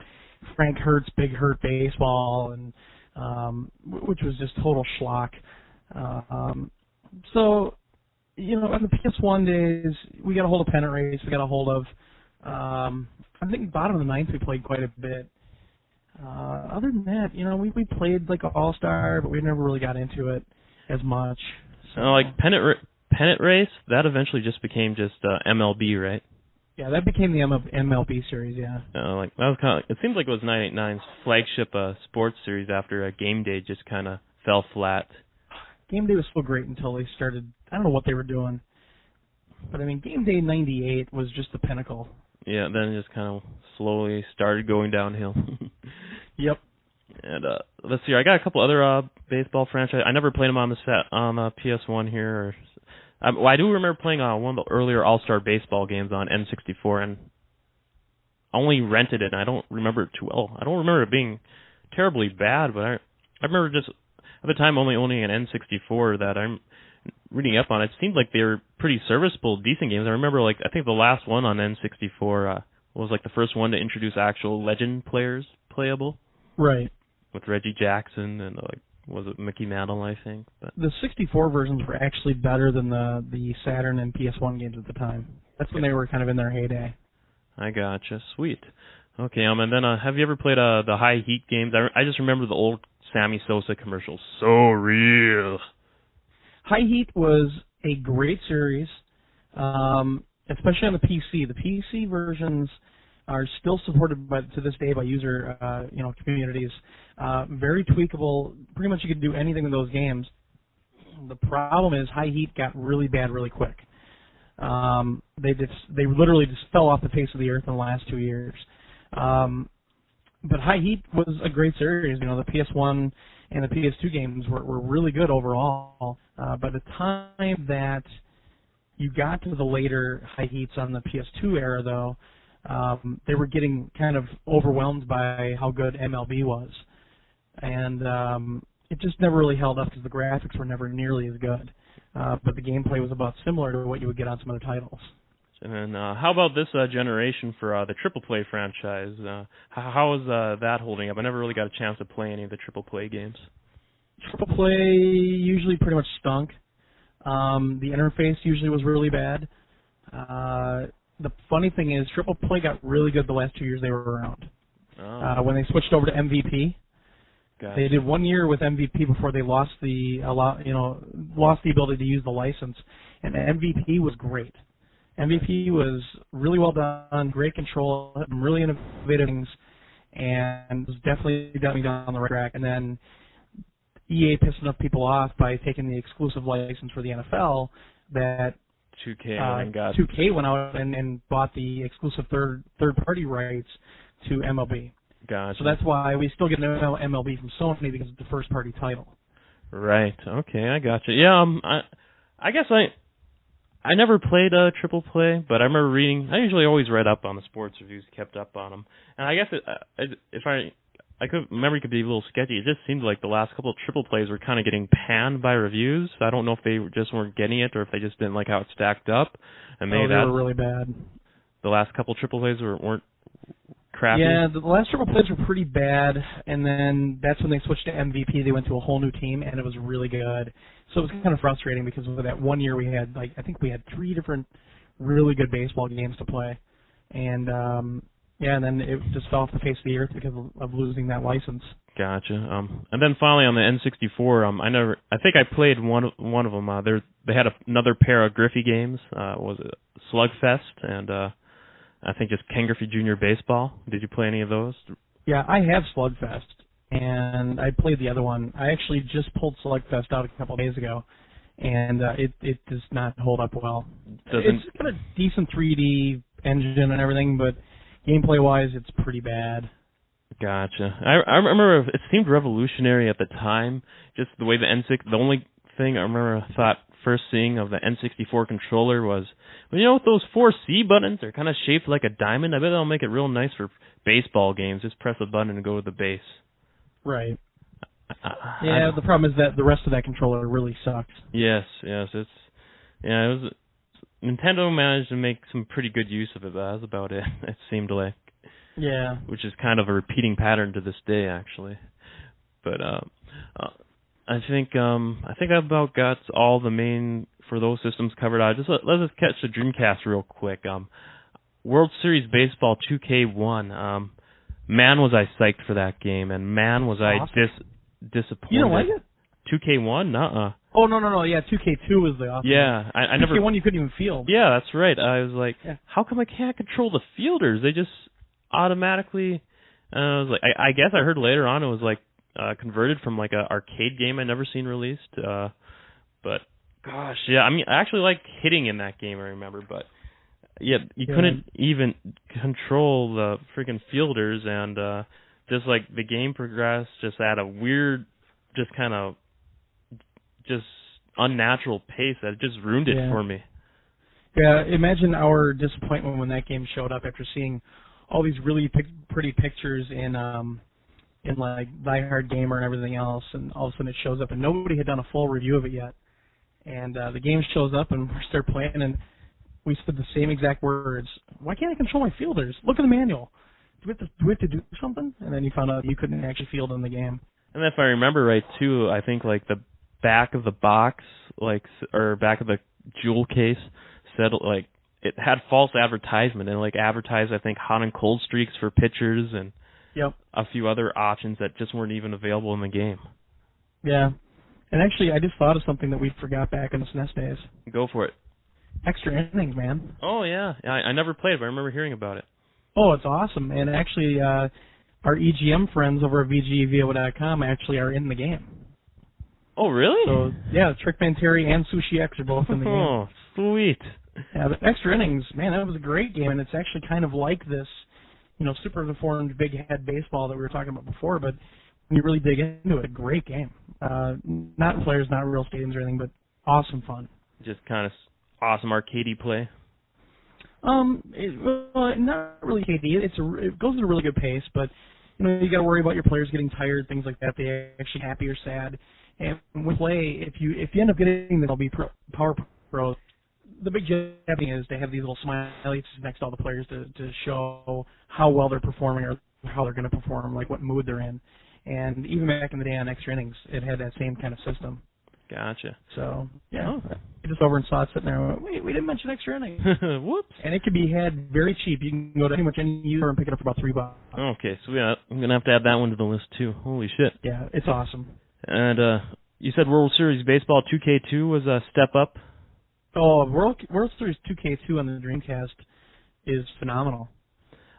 Frank Hurt's Big Hurt Baseball, and which was just total schlock. So, on the PS1 days, we got a hold of Pennant Race. We got a hold of, I think, bottom of the ninth we played quite a bit. Other than that, we played like All-Star, but we never really got into it as much. So, like Pennant Race, that eventually just became just MLB, right? Yeah, that became the MLB series, yeah. That was it seems like it was 989's flagship sports series after Game Day just kind of fell flat. Game Day was so great until they started, I don't know what they were doing. But, Game Day 98 was just the pinnacle. Yeah, then it just kind of slowly started going downhill. Yep. And let's see, I got a couple other baseball franchises. I never played them on PS1 here. I do remember playing one of the earlier All-Star baseball games on N64, and I only rented it, and I don't remember it too well. I don't remember it being terribly bad, but I remember just at the time only owning an N64 that I'm reading up on. It seemed like they were pretty serviceable, decent games. I remember, I think the last one on N64 was the first one to introduce actual legend players playable. Right. With Reggie Jackson and was it Mickey Mantle, I think? But the 64 versions were actually better than the Saturn and PS1 games at the time. That's when they were kind of in their heyday. I gotcha. Sweet. Okay, and then have you ever played the High Heat games? I just remember the old Sammy Sosa commercials. So real. High Heat was a great series, especially on the PC. The PC versions are still supported to this day by user communities. Very tweakable. Pretty much you can do anything with those games. The problem is High Heat got really bad really quick. They literally just fell off the face of the earth in the last 2 years. But High Heat was a great series. The PS1 and the PS2 games were really good overall. By the time that you got to the later High Heats on the PS2 era, though, they were getting kind of overwhelmed by how good MLB was. And it just never really held up because the graphics were never nearly as good. But the gameplay was about similar to what you would get on some other titles. And then how about this generation for the Triple Play franchise? How is that holding up? I never really got a chance to play any of the Triple Play games. Triple Play usually pretty much stunk. The interface usually was really bad. The funny thing is, Triple Play got really good the last 2 years they were around. Oh. When they switched over to MVP, Gotcha. They did 1 year with MVP before they lost the ability to use the license. And MVP was great. MVP was really well done, great control, had some really innovative things, and was definitely going down the right track. And then EA pissed enough people off by taking the exclusive license for the NFL that 2K went out and bought the exclusive third-party rights to MLB. Gotcha. So that's why we still get an MLB from Sony because it's the first-party title. Right. Okay, I gotcha. Yeah. I guess I never played Triple Play, but I remember reading. I usually always read up on the sports reviews, kept up on them, and I guess memory could be a little sketchy. It just seemed like the last couple of Triple Plays were kind of getting panned by reviews. I don't know if they just weren't getting it or if they just didn't like how it stacked up. And maybe they were really bad. The last couple Triple Plays weren't crappy. Yeah, the last Triple Plays were pretty bad, and then that's when they switched to MVP. They went to a whole new team, and it was really good. So it was kind of frustrating because of that 1 year we had, I think we had 3 different really good baseball games to play. And, and then it just fell off the face of the earth because of losing that license. Gotcha. And then finally on the N64, I think I played one of them. They had another pair of Griffey games. Was it Slugfest and I think just Ken Griffey Jr. Baseball. Did you play any of those? Yeah, I have Slugfest, and I played the other one. I actually just pulled Slugfest out a couple of days ago, and it does not hold up well. It's got a decent 3D engine and everything, but gameplay-wise, it's pretty bad. Gotcha. I remember it seemed revolutionary at the time, just the way the only thing I remember first seeing of the N64 controller was, with those 4 C buttons, they're kind of shaped like a diamond. I bet that'll make it real nice for baseball games. Just press a button and go to the base. Right. Yeah, the problem is that the rest of that controller really sucks. Yes, it was Nintendo managed to make some pretty good use of it, but that was about it. It seemed like. Yeah. Which is kind of a repeating pattern to this day, actually. But I think I've about got all the main for those systems covered. Let's just catch the Dreamcast real quick. World Series Baseball 2K1. Man, was I psyched for that game, and man, was I disappointed. You don't like it? 2K1? Nuh-uh. Oh, no. Yeah, 2K2 was the awesome. Yeah, I never. 2K1 you couldn't even field. Yeah, that's right. I was like, how come I can't control the fielders? They just automatically. I was like, I guess I heard later on it was like converted from like a arcade game I never seen released. But gosh, yeah, I mean, I actually liked hitting in that game. I remember, but yeah, you couldn't even control the freaking fielders, and just like the game progressed just at a weird, just kind of just unnatural pace that just ruined it for me. Yeah, imagine our disappointment when that game showed up after seeing all these really pretty pictures in like Die Hard Gamer and everything else, and all of a sudden it shows up, and nobody had done a full review of it yet. And the game shows up, and we start playing, and we said the same exact words. Why can't I control my fielders? Look at the manual. Do we have to do something? And then you found out you couldn't actually field in the game. And if I remember right, too, I think like the back of the box, like, or back of the jewel case, said like it had false advertisement and like advertised, I think, hot and cold streaks for pitchers and a few other options that just weren't even available in the game. Yeah. And actually, I just thought of something that we forgot back in the SNES days. Go for it. Extra innings, man. Oh, yeah. I never played it, but I remember hearing about it. Oh, it's awesome. And actually, our EGM friends over at VGVO.com actually are in the game. Oh, really? So, yeah, Trickman Terry and Sushi X are both in the game. Oh, sweet. Yeah, but Extra Innings, man, that was a great game, and it's actually kind of like this, super deformed big head baseball that we were talking about before, but when you really dig into it, a great game. Not players, not real stadiums or anything, but awesome fun. Just kind of awesome arcadey play. Not really arcadey. It goes at a really good pace, but you got to worry about your players getting tired, things like that. They actually happy or sad. And with play, if you end up getting the LB Power Pros, the big thing is they have these little smileys next to all the players to show how well they're performing or how they're going to perform, like what mood they're in. And even back in the day on Extra Innings, it had that same kind of system. Gotcha. So, yeah. I just over and saw it sitting there and went, wait, we didn't mention Extra Innings. Whoops. And it could be had very cheap. You can go to pretty much any user and pick it up for about $3. Okay, so yeah, I'm going to have to add that one to the list too. Holy shit. Yeah, it's awesome. And you said World Series Baseball 2K2 was a step up? Oh, World Series 2K2 on the Dreamcast is phenomenal.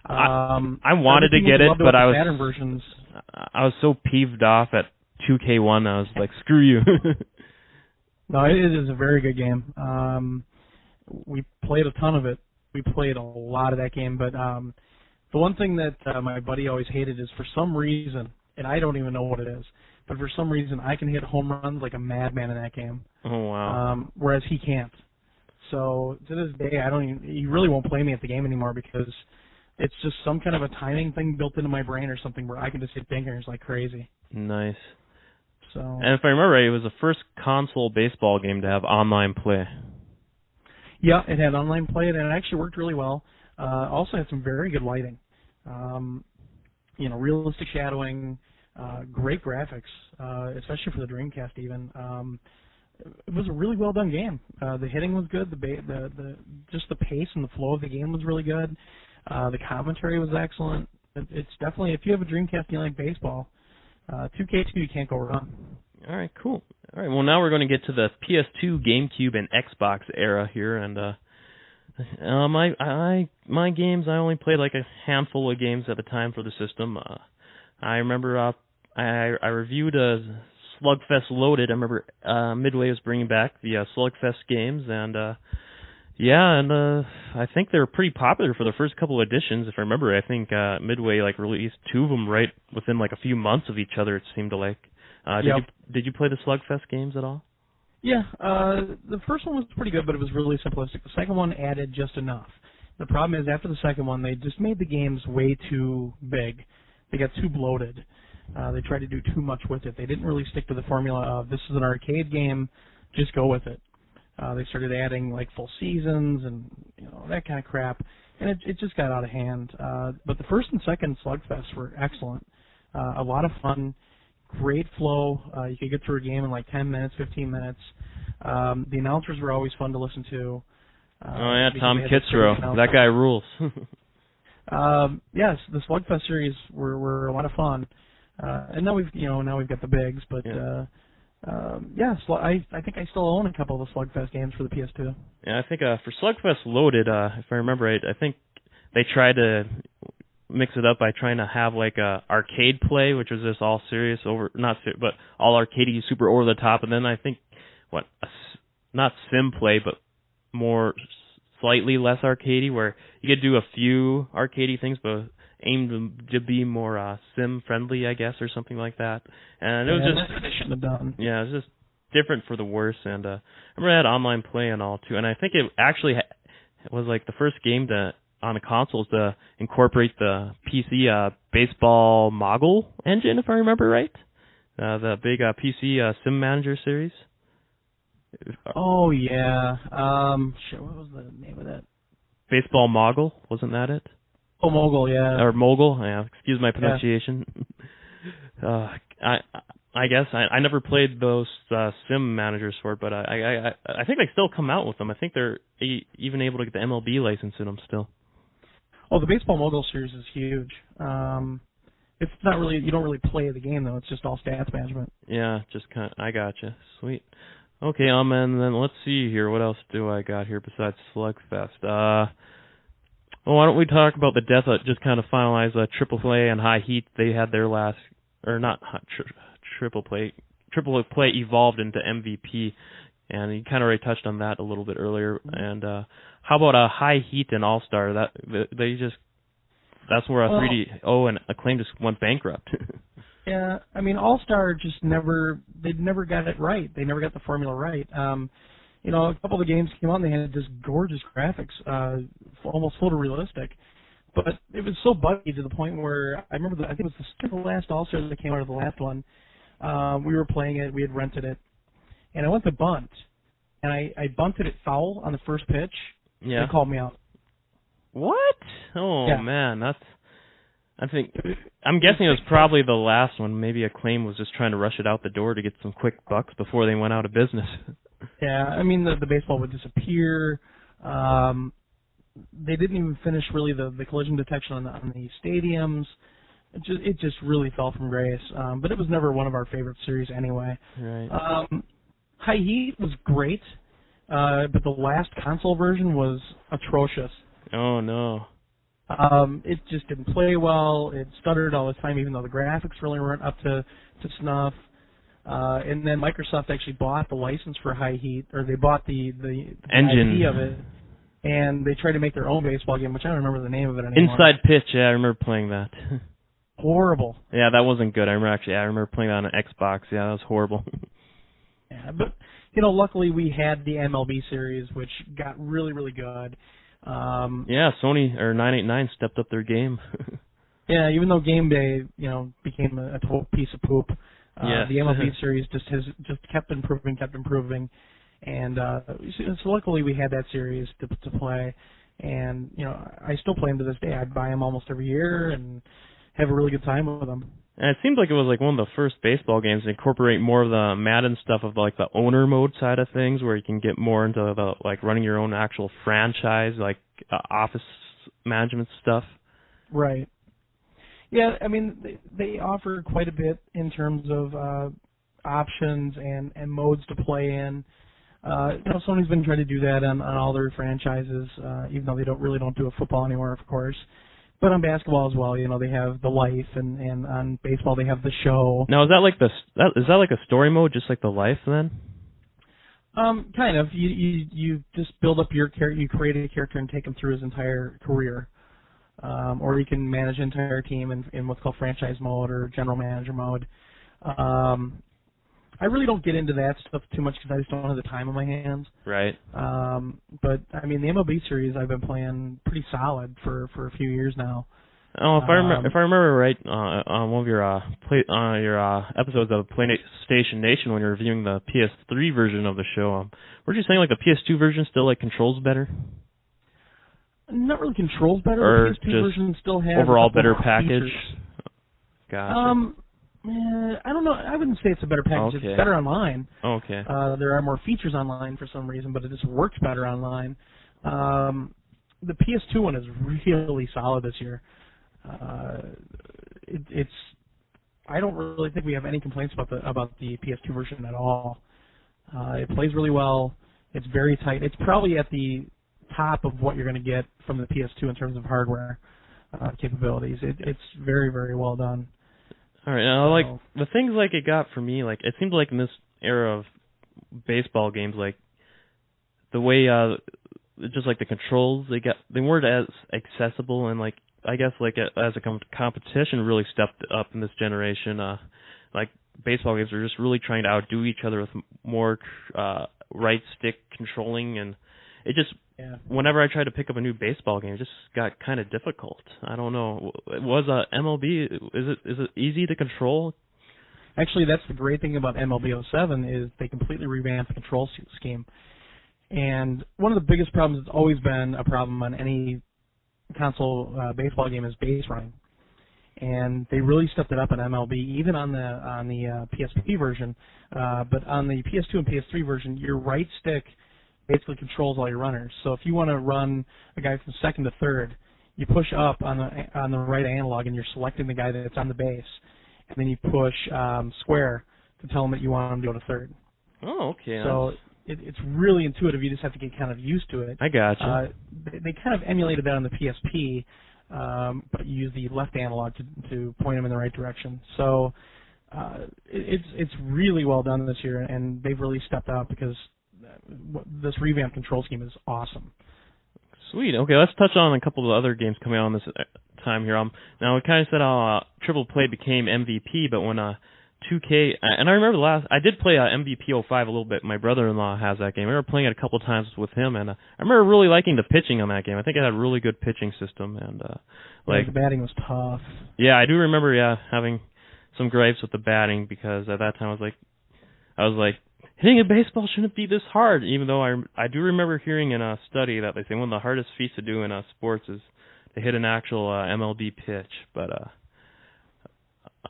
I wanted to get it, but I was so peeved off at 2K1. I was like, screw you. No, it is a very good game. We played a ton of it. We played a lot of that game, but the one thing that my buddy always hated is for some reason, and I don't even know what it is, but for some reason I can hit home runs like a madman in that game. Oh, wow. Whereas he can't. So to this day, he really won't play me at the game anymore because it's just some kind of a timing thing built into my brain or something where I can just hit dingers like crazy. Nice. So. And if I remember right, it was the first console baseball game to have online play. Yeah, it had online play, and it actually worked really well. Also had some very good lighting. Realistic shadowing, great graphics, especially for the Dreamcast even. It was a really well done game. The hitting was good. Just the pace and the flow of the game was really good. The commentary was excellent. It's definitely, if you have a Dreamcast and you like baseball, 2K2 you can't go wrong. All right, cool. All right, well now we're going to get to the PS2, GameCube, and Xbox era here, and my games, I only played like a handful of games at the time for the system. I remember I reviewed Slugfest Loaded. I remember Midway was bringing back the Slugfest games, and I think they were pretty popular for the first couple of editions. If I remember, I think Midway released two of them right within a few months of each other. It seemed to like. Did you play the Slugfest games at all? Yeah, the first one was pretty good, but it was really simplistic. The second one added just enough. The problem is after the second one, they just made the games way too big. They got too bloated. They tried to do too much with it. They didn't really stick to the formula of this is an arcade game, just go with it. They started adding like full seasons and that kind of crap, and it just got out of hand. But the first and second Slugfests were excellent. A lot of fun, great flow. You could get through a game in like 10 minutes, 15 minutes. The announcers were always fun to listen to. Oh yeah, Tom Kitzrow. That guy rules. Yes, the Slugfest series were a lot of fun. And now we've got the bigs, but I think I still own a couple of the Slugfest games for the PS2. Yeah, I think for Slugfest Loaded, if I remember right, I think they tried to mix it up by trying to have like a arcade play, which was just all serious but all arcadey, super over the top, and then I think not sim play, but more slightly less arcadey, where you could do a few arcadey things, but aimed to be more sim friendly, I guess, or something like that. And it was just they shouldn't have done. Yeah, it was just different for the worse. And I remember it had online play and all too. And I think it actually was like the first game on the consoles to incorporate the PC baseball Mogul engine, if I remember right. The big PC sim manager series. Oh yeah. What was the name of that? Baseball Mogul, wasn't that it? Oh, Mogul, yeah. Or Mogul, yeah. Excuse my pronunciation. Yeah. I guess I never played those sim managers for it, but I think they still come out with them. I think they're even able to get the MLB license in them still. Oh, the Baseball Mogul series is huge. It's not really, you don't really play the game though. It's just all stats management. Yeah, just kind of. I gotcha. Sweet. Okay, and then let's see here. What else do I got here besides Slugfest? Well, why don't we talk about the death that just kind of finalized Triple Play and High Heat. They had their last, or not Triple Play. Triple Play evolved into MVP, and you kind of already touched on that a little bit earlier. And how about High Heat and All Star? That's where 3DO and Acclaim just went bankrupt. Yeah, I mean, All Star just they never got it right. They never got the formula right. A couple of the games came out and they had just gorgeous graphics, almost photorealistic. But it was so buggy to the point where I remember, I think it was the last All-Star that came out of the last one. We were playing it, we had rented it, and I went to bunt. And I bunted it foul on the first pitch, yeah. and they called me out. What? Oh, yeah. Man, I'm guessing it was like, probably the last one. Maybe Acclaim was just trying to rush it out the door to get some quick bucks before they went out of business. Yeah, I mean, the baseball would disappear. They didn't even finish really the collision detection on the stadiums. It just really fell from grace. But it was never one of our favorite series anyway. Right. High Heat was great, but the last console version was atrocious. Oh no. It just didn't play well. It stuttered all the time, even though the graphics really weren't up to snuff. And then Microsoft actually bought the license for High Heat, or they bought the engine IP of it, and they tried to make their own baseball game, which I don't remember the name of it anymore. Inside Pitch, yeah, I remember playing that. Horrible. Yeah, that wasn't good. I remember playing that on an Xbox. Yeah, that was horrible. Yeah, but luckily we had the MLB series, which got really, really good. Yeah, Sony or 989 stepped up their game. Yeah, even though Game Day, became a total piece of poop. Yes. The MLB series just kept improving, and so luckily we had that series to play, and I still play them to this day. I buy them almost every year and have a really good time with them. And it seems like it was like one of the first baseball games to incorporate more of the Madden stuff of like the owner mode side of things, where you can get more into the like running your own actual franchise, like office management stuff. Right. Yeah, I mean, they offer quite a bit in terms of options and modes to play in. Sony's been trying to do that on all their franchises, even though they don't do a football anymore, of course. But on basketball as well, they have the life, and on baseball they have the show. Now, is that like a story mode, just like the life then? Kind of. You just build up your character, you create a character and take him through his entire career. Or you can manage an entire team in what's called franchise mode or general manager mode. I really don't get into that stuff too much because I just don't have the time on my hands. Right. But I mean, the MLB series I've been playing pretty solid for a few years now. Oh, if I remember right, on one of your episodes of PlayStation Nation when you're reviewing the PS3 version of the show, weren't you saying like the PS2 version still like controls better? Not really controls better. Or The PS2 version still has overall a couple better more package. features. Gotcha. I don't know. I wouldn't say it's a better package. Okay. It's better online. Okay. There are more features online for some reason, but it just works better online. The PS2 one is really solid this year. It's. I don't really think we have any complaints about the PS2 version at all. It plays really well. It's very tight. It's probably at the top of what you're going to get from the PS2 in terms of hardware capabilities. It's very, very well done. All right, now like the things like it got for me, like it seemed like in this era of baseball games, like the way just like the controls they weren't as accessible, and like I guess like as a competition really stepped up in this generation. Like baseball games are just really trying to outdo each other with more right stick controlling, and it just whenever I tried to pick up a new baseball game, it just got kind of difficult. I don't know. Was MLB is it easy to control? Actually, that's the great thing about MLB 07 is they completely revamped the control scheme. And one of the biggest problems that's always been a problem on any console baseball game is base running. And they really stepped it up in MLB, even on the PSP version. But on the PS2 and PS3 version, your right stick basically controls all your runners. So if you want to run a guy from second to third, you push up on the right analog, and you're selecting the guy that's on the base, and then you push square to tell him that you want him to go to third. Oh, okay. So it's really intuitive. You just have to get kind of used to it. I gotcha. They kind of emulated that on the PSP, but you use the left analog to point them in the right direction. So it's really well done this year, and they've really stepped up because this revamped control scheme is awesome. Sweet. Okay, let's touch on a couple of other games coming out on this time here. Now we kind of said how Triple Play became MVP, but when 2K, and I remember I did play MVP 05 a little bit. My brother-in-law has that game. I remember playing it a couple of times with him, and I remember really liking the pitching on that game. I think it had a really good pitching system, and the batting was tough. Yeah, I do remember having some gripes with the batting because at that time I was like, hitting a baseball shouldn't be this hard, even though I do remember hearing in a study that they say one of the hardest feats to do in sports is to hit an actual MLB pitch. But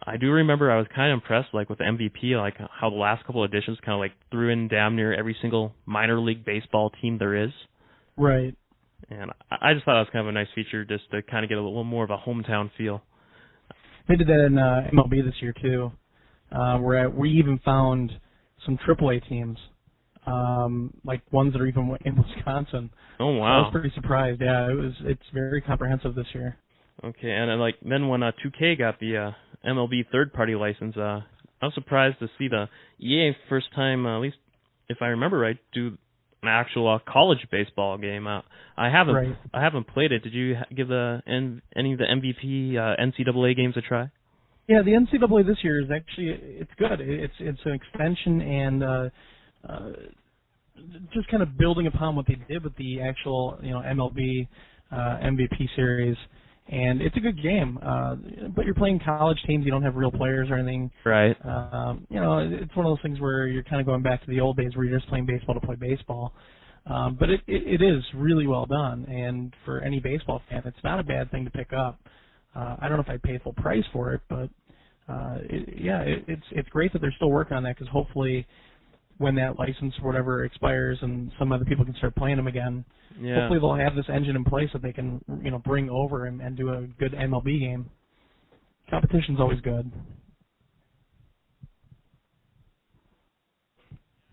I do remember I was kind of impressed, like with the MVP, like how the last couple of editions kind of like threw in damn near every single minor league baseball team there is. Right. And I just thought it was kind of a nice feature just to kind of get a little more of a hometown feel. They did that in MLB this year too, where we even found some AAA teams, like ones that are even in Wisconsin. Oh wow! I was pretty surprised. Yeah, it's very comprehensive this year. Okay, and then when 2K got the MLB third-party license, I was surprised to see the EA first time, at least if I remember right, do an actual college baseball game. I haven't played it. Did you give any of the MVP NCAA games a try? Yeah, the NCAA this year is actually it's good. It's an extension and just kind of building upon what they did with the actual MLB MVP series, and it's a good game. But you're playing college teams. You don't have real players or anything. Right. It's one of those things where you're kind of going back to the old days where you're just playing baseball to play baseball. But it is really well done, and for any baseball fan, it's not a bad thing to pick up. I don't know if I'd pay full price for it, but it's great that they're still working on that because hopefully when that license or whatever expires and some other people can start playing them again, hopefully they'll have this engine in place that they can bring over and do a good MLB game. Competition's always good.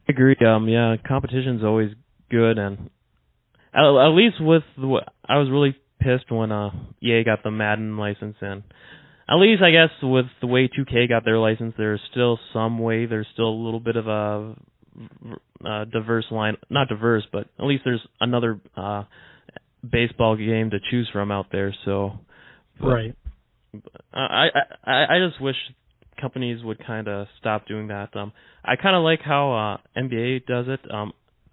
I agree. Competition's always good, and at least with I was really pissed when EA got the Madden license, and at least I guess with the way 2K got their license, there's still a little bit of a diverse line, not diverse, but at least there's another baseball game to choose from out there. So, right. I just wish companies would kind of stop doing that. I kind of like how NBA does it.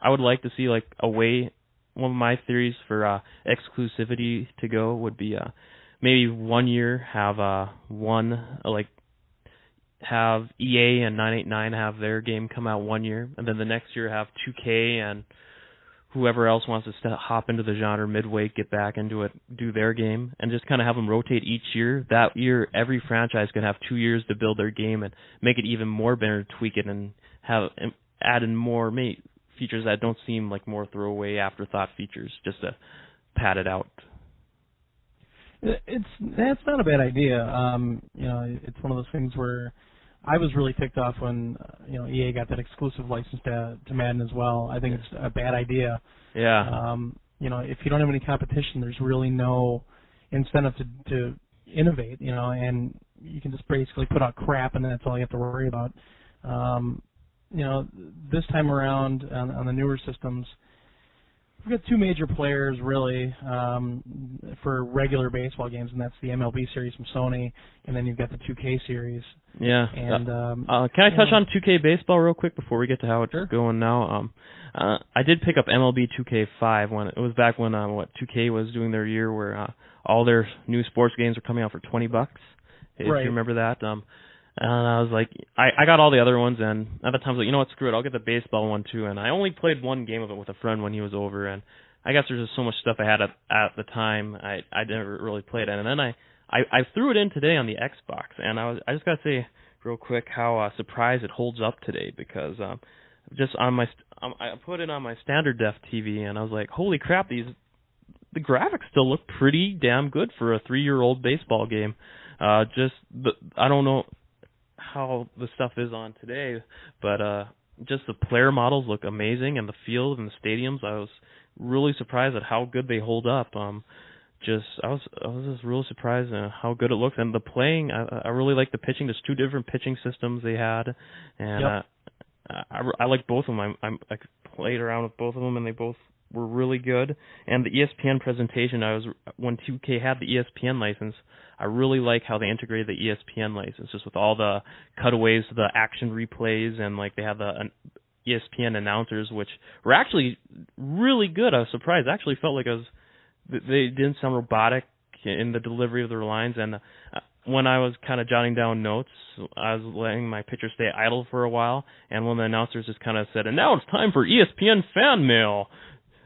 I would like to see like a way. One of my theories for exclusivity to go would be maybe one year have have EA and 989 have their game come out one year, and then the next year have 2K and whoever else wants to hop into the genre midway, get back into it, do their game, and just kind of have them rotate each year. That year, every franchise can have 2 years to build their game and make it even more better, tweak it, and add in more features that don't seem like more throwaway afterthought features, just to pad it out. That's not a bad idea. It's one of those things where I was really ticked off when EA got that exclusive license to Madden as well. I think it's a bad idea. Yeah. If you don't have any competition, there's really no incentive to innovate. And you can just basically put out crap, and then that's all you have to worry about. This time around on the newer systems, we've got two major players really for regular baseball games, and that's the MLB series from Sony, and then you've got the 2K series. Yeah. And can I touch on 2K baseball real quick before we get to how it's Sure. going now? I did pick up MLB 2K5 when it was back when 2K was doing their year where all their new sports games were coming out for $20. If Right. you remember that. And I was like, I got all the other ones, and at the time I was like, you know what, screw it, I'll get the baseball one too. And I only played one game of it with a friend when he was over, and I guess there's just so much stuff I had at the time I never really played it. And then I threw it in today on the Xbox, and I just gotta say real quick how surprised it holds up today, because just on I put it on my standard def TV, and I was like, holy crap, the graphics still look pretty damn good for a 3-year-old baseball game. I don't know how the stuff is on today, but just the player models look amazing, and the field and the stadiums, I was really surprised at how good they hold up. I was just really surprised at how good it looks, and the playing, I really like the pitching. There's 2 different pitching systems they had, and Yep. I like both of them. I played around with both of them, and they both were really good. And the ESPN presentation, when 2K had the ESPN license, I really like how they integrated the ESPN license, just with all the cutaways to the action replays, and like they had the ESPN announcers, which were actually really good. I was surprised. I actually felt like they didn't sound robotic in the delivery of their lines. And when I was kind of jotting down notes, I was letting my pitcher stay idle for a while, and one of the announcers just kind of said, "And now it's time for ESPN fan mail."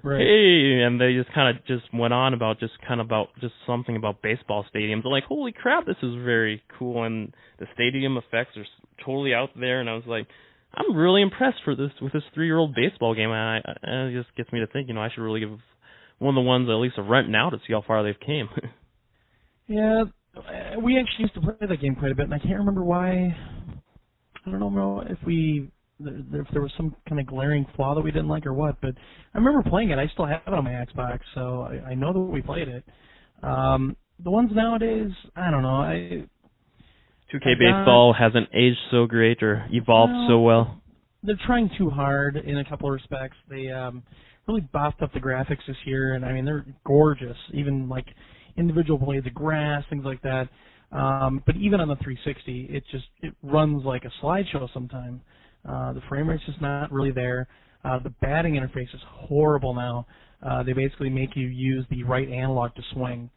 Right. Hey, and they just kind of just went on about just something about baseball stadiums. I'm like, holy crap, this is very cool, and the stadium effects are totally out there. And I was like, I'm really impressed with this 3-year-old baseball game, and it just gets me to think, I should really give one of the ones at least a rent now to see how far they've came. Yeah, we actually used to play that game quite a bit, and I can't remember why. I don't know if there was some kind of glaring flaw that we didn't like or what, but I remember playing it. I still have it on my Xbox, so I know that we played it. The ones nowadays, I don't know. 2K baseball hasn't aged so great or evolved so well. They're trying too hard in a couple of respects. They really boffed up the graphics this year, and I mean they're gorgeous. Even like individual blades of grass, things like that. But even on the 360, it runs like a slideshow sometimes. The frame rate's just not really there. The batting interface is horrible now. They basically make you use the right analog to swing.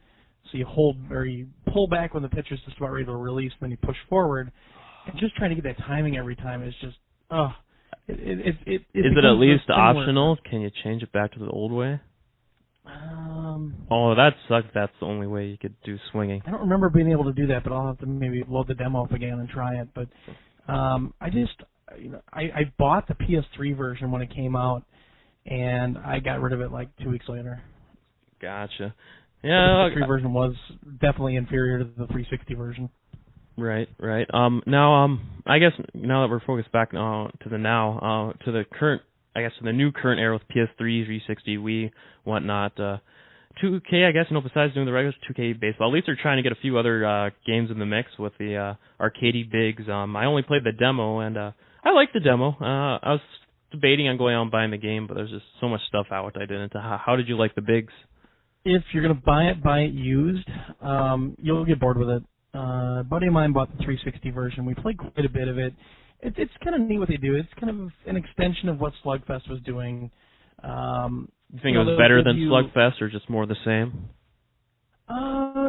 So you hold or you pull back when the pitcher's just about ready to release, and then you push forward. And just trying to get that timing every time is just, Is it at least optional? Can you change it back to the old way? That sucks. That's the only way you could do swinging. I don't remember being able to do that, but I'll have to maybe load the demo up again and try it. But I bought the PS3 version when it came out, and I got rid of it like 2 weeks later. Gotcha. Yeah, the PS3 version was definitely inferior to the 360 version. Right. Now, I guess now that we're focused back to the current, to the new current era with PS3, 360, Wii, whatnot. 2K, I guess, besides doing the regular 2K baseball, at least they're trying to get a few other games in the mix with the arcadey bigs. I only played the demo, and I liked the demo. I was debating on going out and buying the game, but there's just so much stuff out I didn't. How did you like the bigs? If you're going to buy it used. You'll get bored with it. A buddy of mine bought the 360 version. We played quite a bit of it. It's kind of neat what they do. It's kind of an extension of what Slugfest was doing. You think it was better than Slugfest, or just more the same?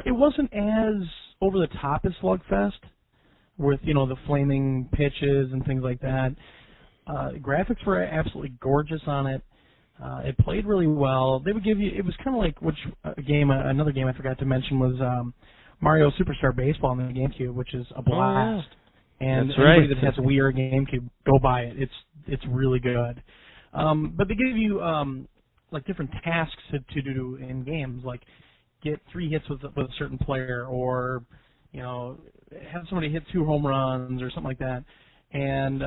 It wasn't as over the top as Slugfest, with the flaming pitches and things like that. Graphics were absolutely gorgeous on it. It played really well. They would give you. It was kind of like another game I forgot to mention was Mario Superstar Baseball on the GameCube, which is a blast. And that's anybody right. that has a Wii or a GameCube, go buy it. It's really good. But they give you like different tasks to do in games, like get 3 hits with a certain player, or have somebody hit 2 home runs or something like that. And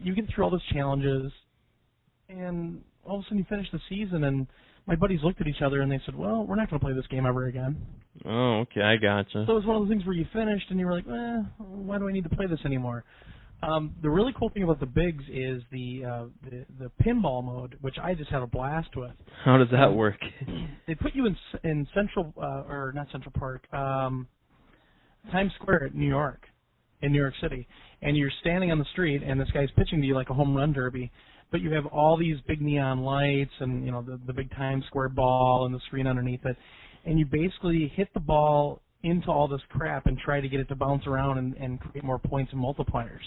you get through all those challenges, and all of a sudden you finish the season, and my buddies looked at each other and they said, well, we're not going to play this game ever again. Oh, okay, I gotcha. So it was one of those things where you finished and you were like, why do I need to play this anymore? The really cool thing about the Bigs is the pinball mode, which I just had a blast with. How does that work? They put you in Central, or not Central Park, Times Square in New York City, and you're standing on the street, and this guy's pitching to you like a home run derby, but you have all these big neon lights and the big Times Square ball and the screen underneath it, and you basically hit the ball into all this crap and try to get it to bounce around and create more points and multipliers.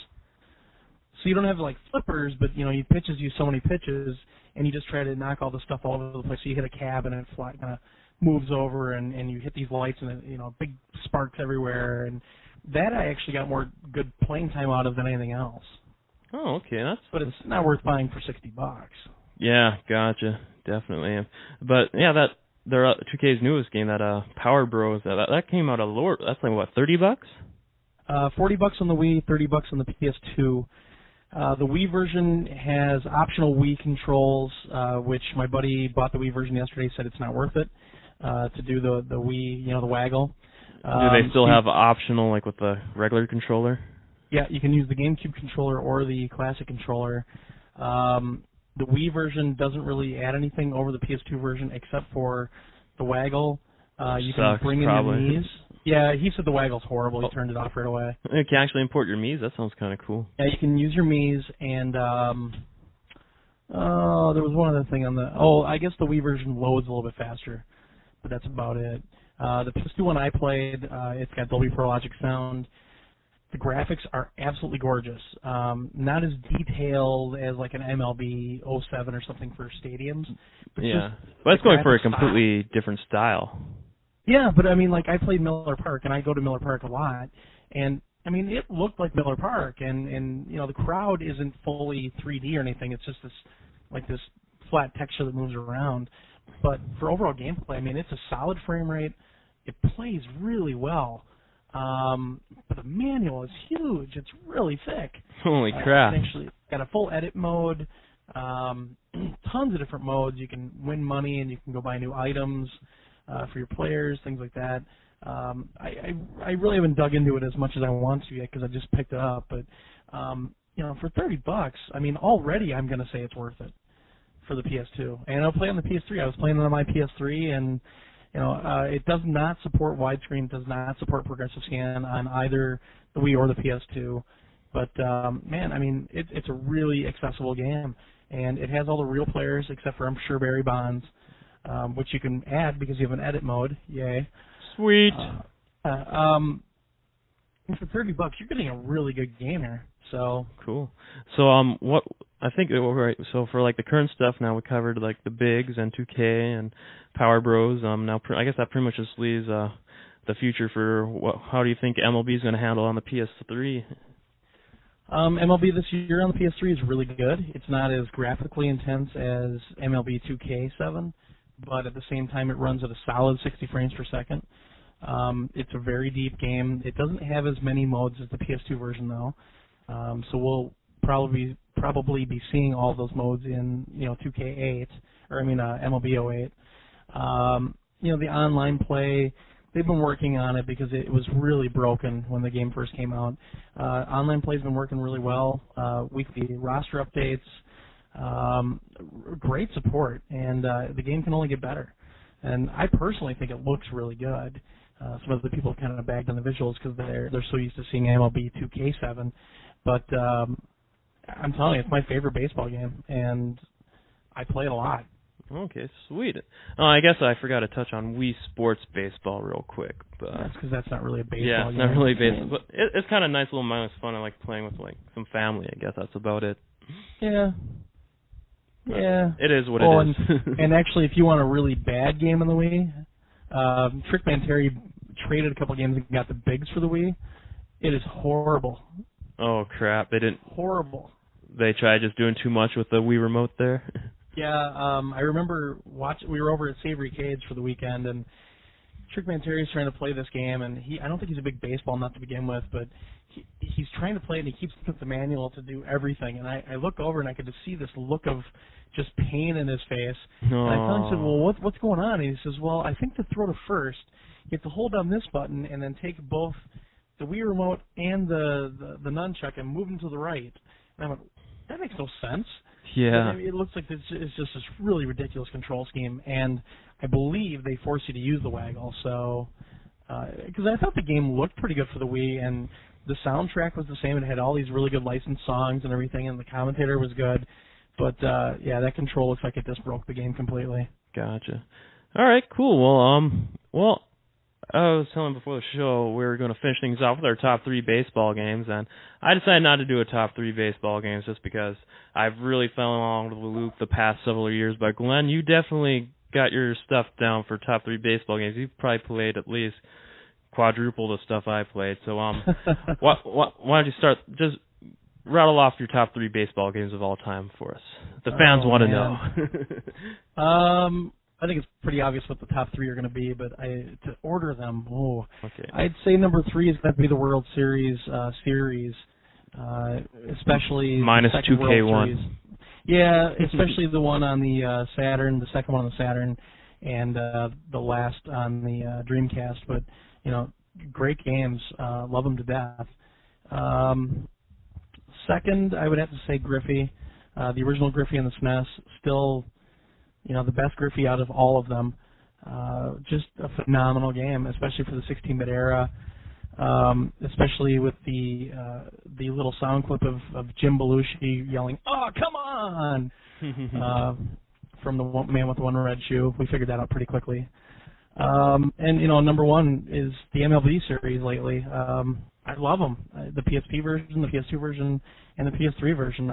So you don't have like flippers, but he pitches you so many pitches, and you just try to knock all the stuff all over the place. So you hit a cab and it kind of moves over, and you hit these lights and big sparks everywhere, and that I actually got more good playing time out of than anything else. Oh, okay, But it's not worth buying for $60. Yeah, gotcha, definitely. But yeah, that their 2K's newest game, that Power Bros, that came out a lower. That's like what, $30? $40 on the Wii, $30 on the PS2. The Wii version has optional Wii controls, which my buddy bought the Wii version yesterday. Said it's not worth it to do the Wii, the waggle. Do they still have optional, like with the regular controller? Yeah, you can use the GameCube controller or the classic controller. The Wii version doesn't really add anything over the PS2 version except for the waggle. You can bring in your Mii's. Yeah, he said the waggle's horrible. He turned it off right away. You can actually import your Mii's? That sounds kind of cool. Yeah, you can use your Mii's, and there was one other thing on the... I guess the Wii version loads a little bit faster, but that's about it. The PS2 one I played, it's got Dolby Pro Logic sound. The graphics are absolutely gorgeous. Not as detailed as like an MLB 07 or something for stadiums. But it's going for a completely different style. Yeah, but I mean, like I played Miller Park, and I go to Miller Park a lot, and I mean, it looked like Miller Park, and the crowd isn't fully 3D or anything. It's just this flat texture that moves around. But for overall gameplay, I mean, it's a solid frame rate. It plays really well. But the manual is huge. It's really thick. Holy crap. It's actually got a full edit mode, tons of different modes. You can win money, and you can go buy new items for your players, things like that. I really haven't dug into it as much as I want to yet because I just picked it up. But, for $30, I mean, already I'm going to say it's worth it for the PS2. And I'll play on the PS3. I was playing it on my PS3, and it does not support widescreen, does not support progressive scan on either the Wii or the PS2. But, man, I mean, it's a really accessible game. And it has all the real players except for, I'm sure, Barry Bonds, which you can add because you have an edit mode. Yay. Sweet. And for $30, you're getting a really good game here. So cool. So what I think right. So for like the current stuff now, we covered like the Bigs and 2K and Power Bros. Now I guess that pretty much just leaves the future for how do you think MLB is going to handle on the PS3? MLB this year on the PS3 is really good. It's not as graphically intense as MLB 2K7, but at the same time it runs at a solid 60 frames per second. It's a very deep game. It doesn't have as many modes as the PS2 version though, so we'll probably be seeing all those modes in 2K8 or MLB 08. The online play, they've been working on it because it was really broken when the game first came out. Online play's been working really well. Weekly roster updates, great support, and the game can only get better. And I personally think it looks really good. Some of the people have kind of bagged on the visuals because they're so used to seeing MLB 2K7, but I'm telling you, it's my favorite baseball game, and I play it a lot. Okay, sweet. Oh, I guess I forgot to touch on Wii Sports Baseball real quick, but That's because that's not really a baseball yeah, game. it's not really baseball, but it's kind of nice little mindless fun. I like playing with like some family. I guess that's about it. Yeah. Yeah. It is what it is. And actually, if you want a really bad game on the Wii, Trickman Terry traded a couple games and got the bigs for the Wii. It is horrible. Oh crap! They didn't. Horrible. They tried just doing too much with the Wii remote there. Yeah, I remember we were over at Savory Cades for the weekend, and Trickman Terry's trying to play this game, and I don't think he's a big baseball nut to begin with, but he's trying to play it, and he keeps looking at the manual to do everything, and I look over, and I could just see this look of just pain in his face. No. And I finally said, well, what's going on? And he says, well, I think to throw to first, you have to hold down this button and then take both the Wii remote and the nunchuck and move them to the right. And I went, that makes no sense. Yeah. It looks like it's just this really ridiculous control scheme, and I believe they force you to use the waggle. So, because I thought the game looked pretty good for the Wii, and the soundtrack was the same. It had all these really good licensed songs and everything, and the commentator was good. But yeah, that control looks like it just broke the game completely. Gotcha. All right, cool. Well, I was telling before the show we were going to finish things off with our top 3 baseball games, and I decided not to do a top 3 baseball games just because I've really fell along with the loop the past several years. But Glenn, you definitely got your stuff down for top 3 baseball games. You've probably played at least quadruple the stuff I played. So why don't you start? Just rattle off your top 3 baseball games of all time for us. The fans want to know. I think it's pretty obvious what the top 3 are going to be, but to order them, okay. I'd say number 3 is going to be the World Series especially minus the second 2K1. World Series. Yeah, especially the one on the Saturn, the second one on the Saturn, and the last on the Dreamcast. But great games, love them to death. Second, I would have to say Griffey, the original Griffey and the SNES, still. The best Griffey out of all of them. Just a phenomenal game, especially for the 16-bit era. Especially with the little sound clip of Jim Belushi yelling, "Oh, come on!" from the man with the one red shoe. We figured that out pretty quickly. And number 1 is the MLB series lately. I love them. The PSP version, the PS2 version, and the PS3 version.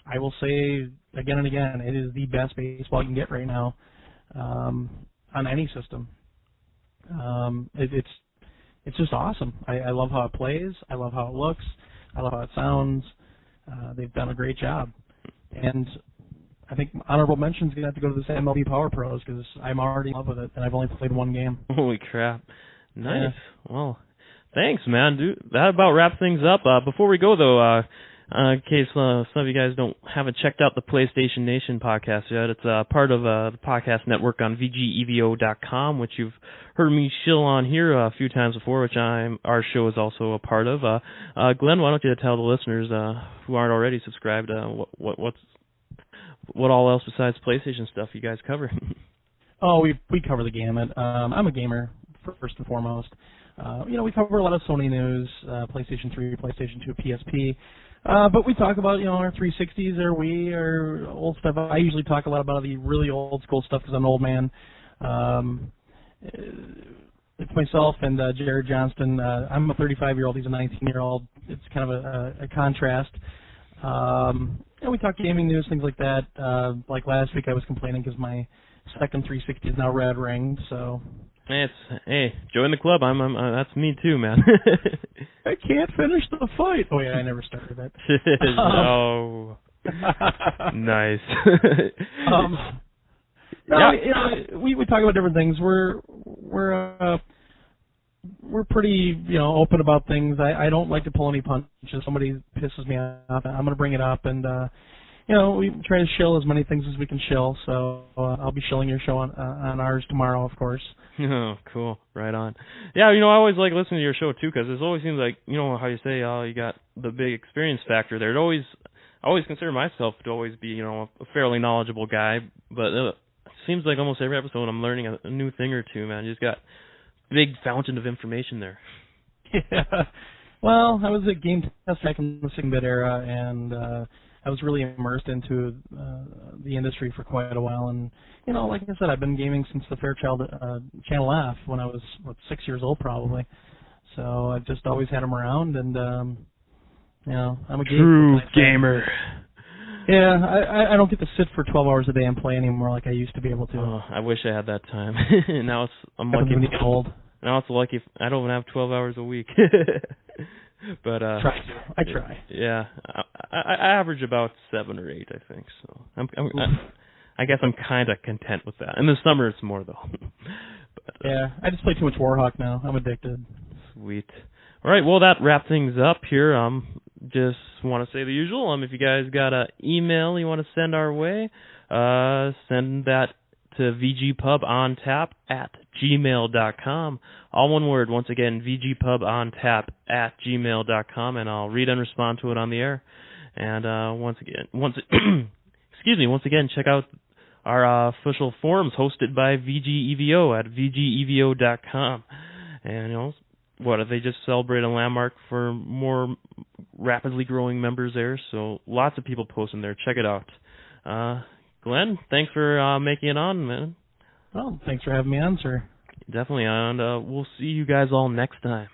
I will say again and again, it is the best baseball you can get right now on any system. It's just awesome. I love how it plays. I love how it looks. I love how it sounds. They've done a great job. And I think honorable mention's going to have to go to this MLB Power Pros because I'm already in love with it, and I've only played one game. Holy crap. Nice. Yeah. Well, thanks, man. Dude, that about wraps things up. Before we go, though, in case some of you guys haven't checked out the PlayStation Nation podcast yet, it's part of the podcast network on VGEVO.com, which you've heard me shill on here a few times before, which our show is also a part of. Glenn, why don't you tell the listeners who aren't already subscribed what all else besides PlayStation stuff you guys cover? Oh, we cover the gamut. I'm a gamer first and foremost. We cover a lot of Sony news, PlayStation 3, PlayStation 2, PSP. But we talk about, our 360s, our Wii, our old stuff. I usually talk a lot about the really old school stuff because I'm an old man. It's myself and Jared Johnston. I'm a 35-year-old. He's a 19-year-old. It's kind of a contrast. And we talk gaming news, things like that. Like last week I was complaining because my second 360 is now red ringed, so... Hey, join the club. That's me too, man. I can't finish the fight. Oh yeah, I never started it. No. Nice. We talk about different things. We're pretty open about things. I don't like to pull any punches. If somebody pisses me off, I'm gonna bring it up, and we try to shill as many things as we can shill. So I'll be shilling your show on ours tomorrow, of course. Oh, cool. Right on. Yeah, I always like listening to your show, too, because it always seems like, how you say, you got the big experience factor there. I always consider myself to always be, a fairly knowledgeable guy, but it seems like almost every episode I'm learning a new thing or two, man. You just got a big fountain of information there. Yeah. Well, I was at Game Test back in the 16-bit era, and I was really immersed into the industry for quite a while, and like I said, I've been gaming since the Fairchild Channel F when I was 6 years old probably. So I've just always had them around, and I'm a true gamer. Yeah, I don't get to sit for 12 hours a day and play anymore like I used to be able to. Oh, I wish I had that time. Now I'm lucky. lucky. When you get old. Now it's lucky I don't have 12 hours a week. But I try. Yeah, I average about 7 or 8, I think. So I guess I'm kind of content with that. In the summer, it's more though. But, yeah, I just play too much Warhawk now. I'm addicted. Sweet. All right, well, that wraps things up here. Just want to say the usual. If you guys got an email you want to send our way, send that to vgpubontap@gmail.com. All one word, once again, vgpubontap@gmail.com, and I'll read and respond to it on the air. And once again, check out our official forums hosted by VGEVO at vgevo.com. And they just celebrate a landmark for more rapidly growing members there, so lots of people posting there. Check it out. Glenn, thanks for making it on, man. Well, thanks for having me on, sir. Definitely, and we'll see you guys all next time.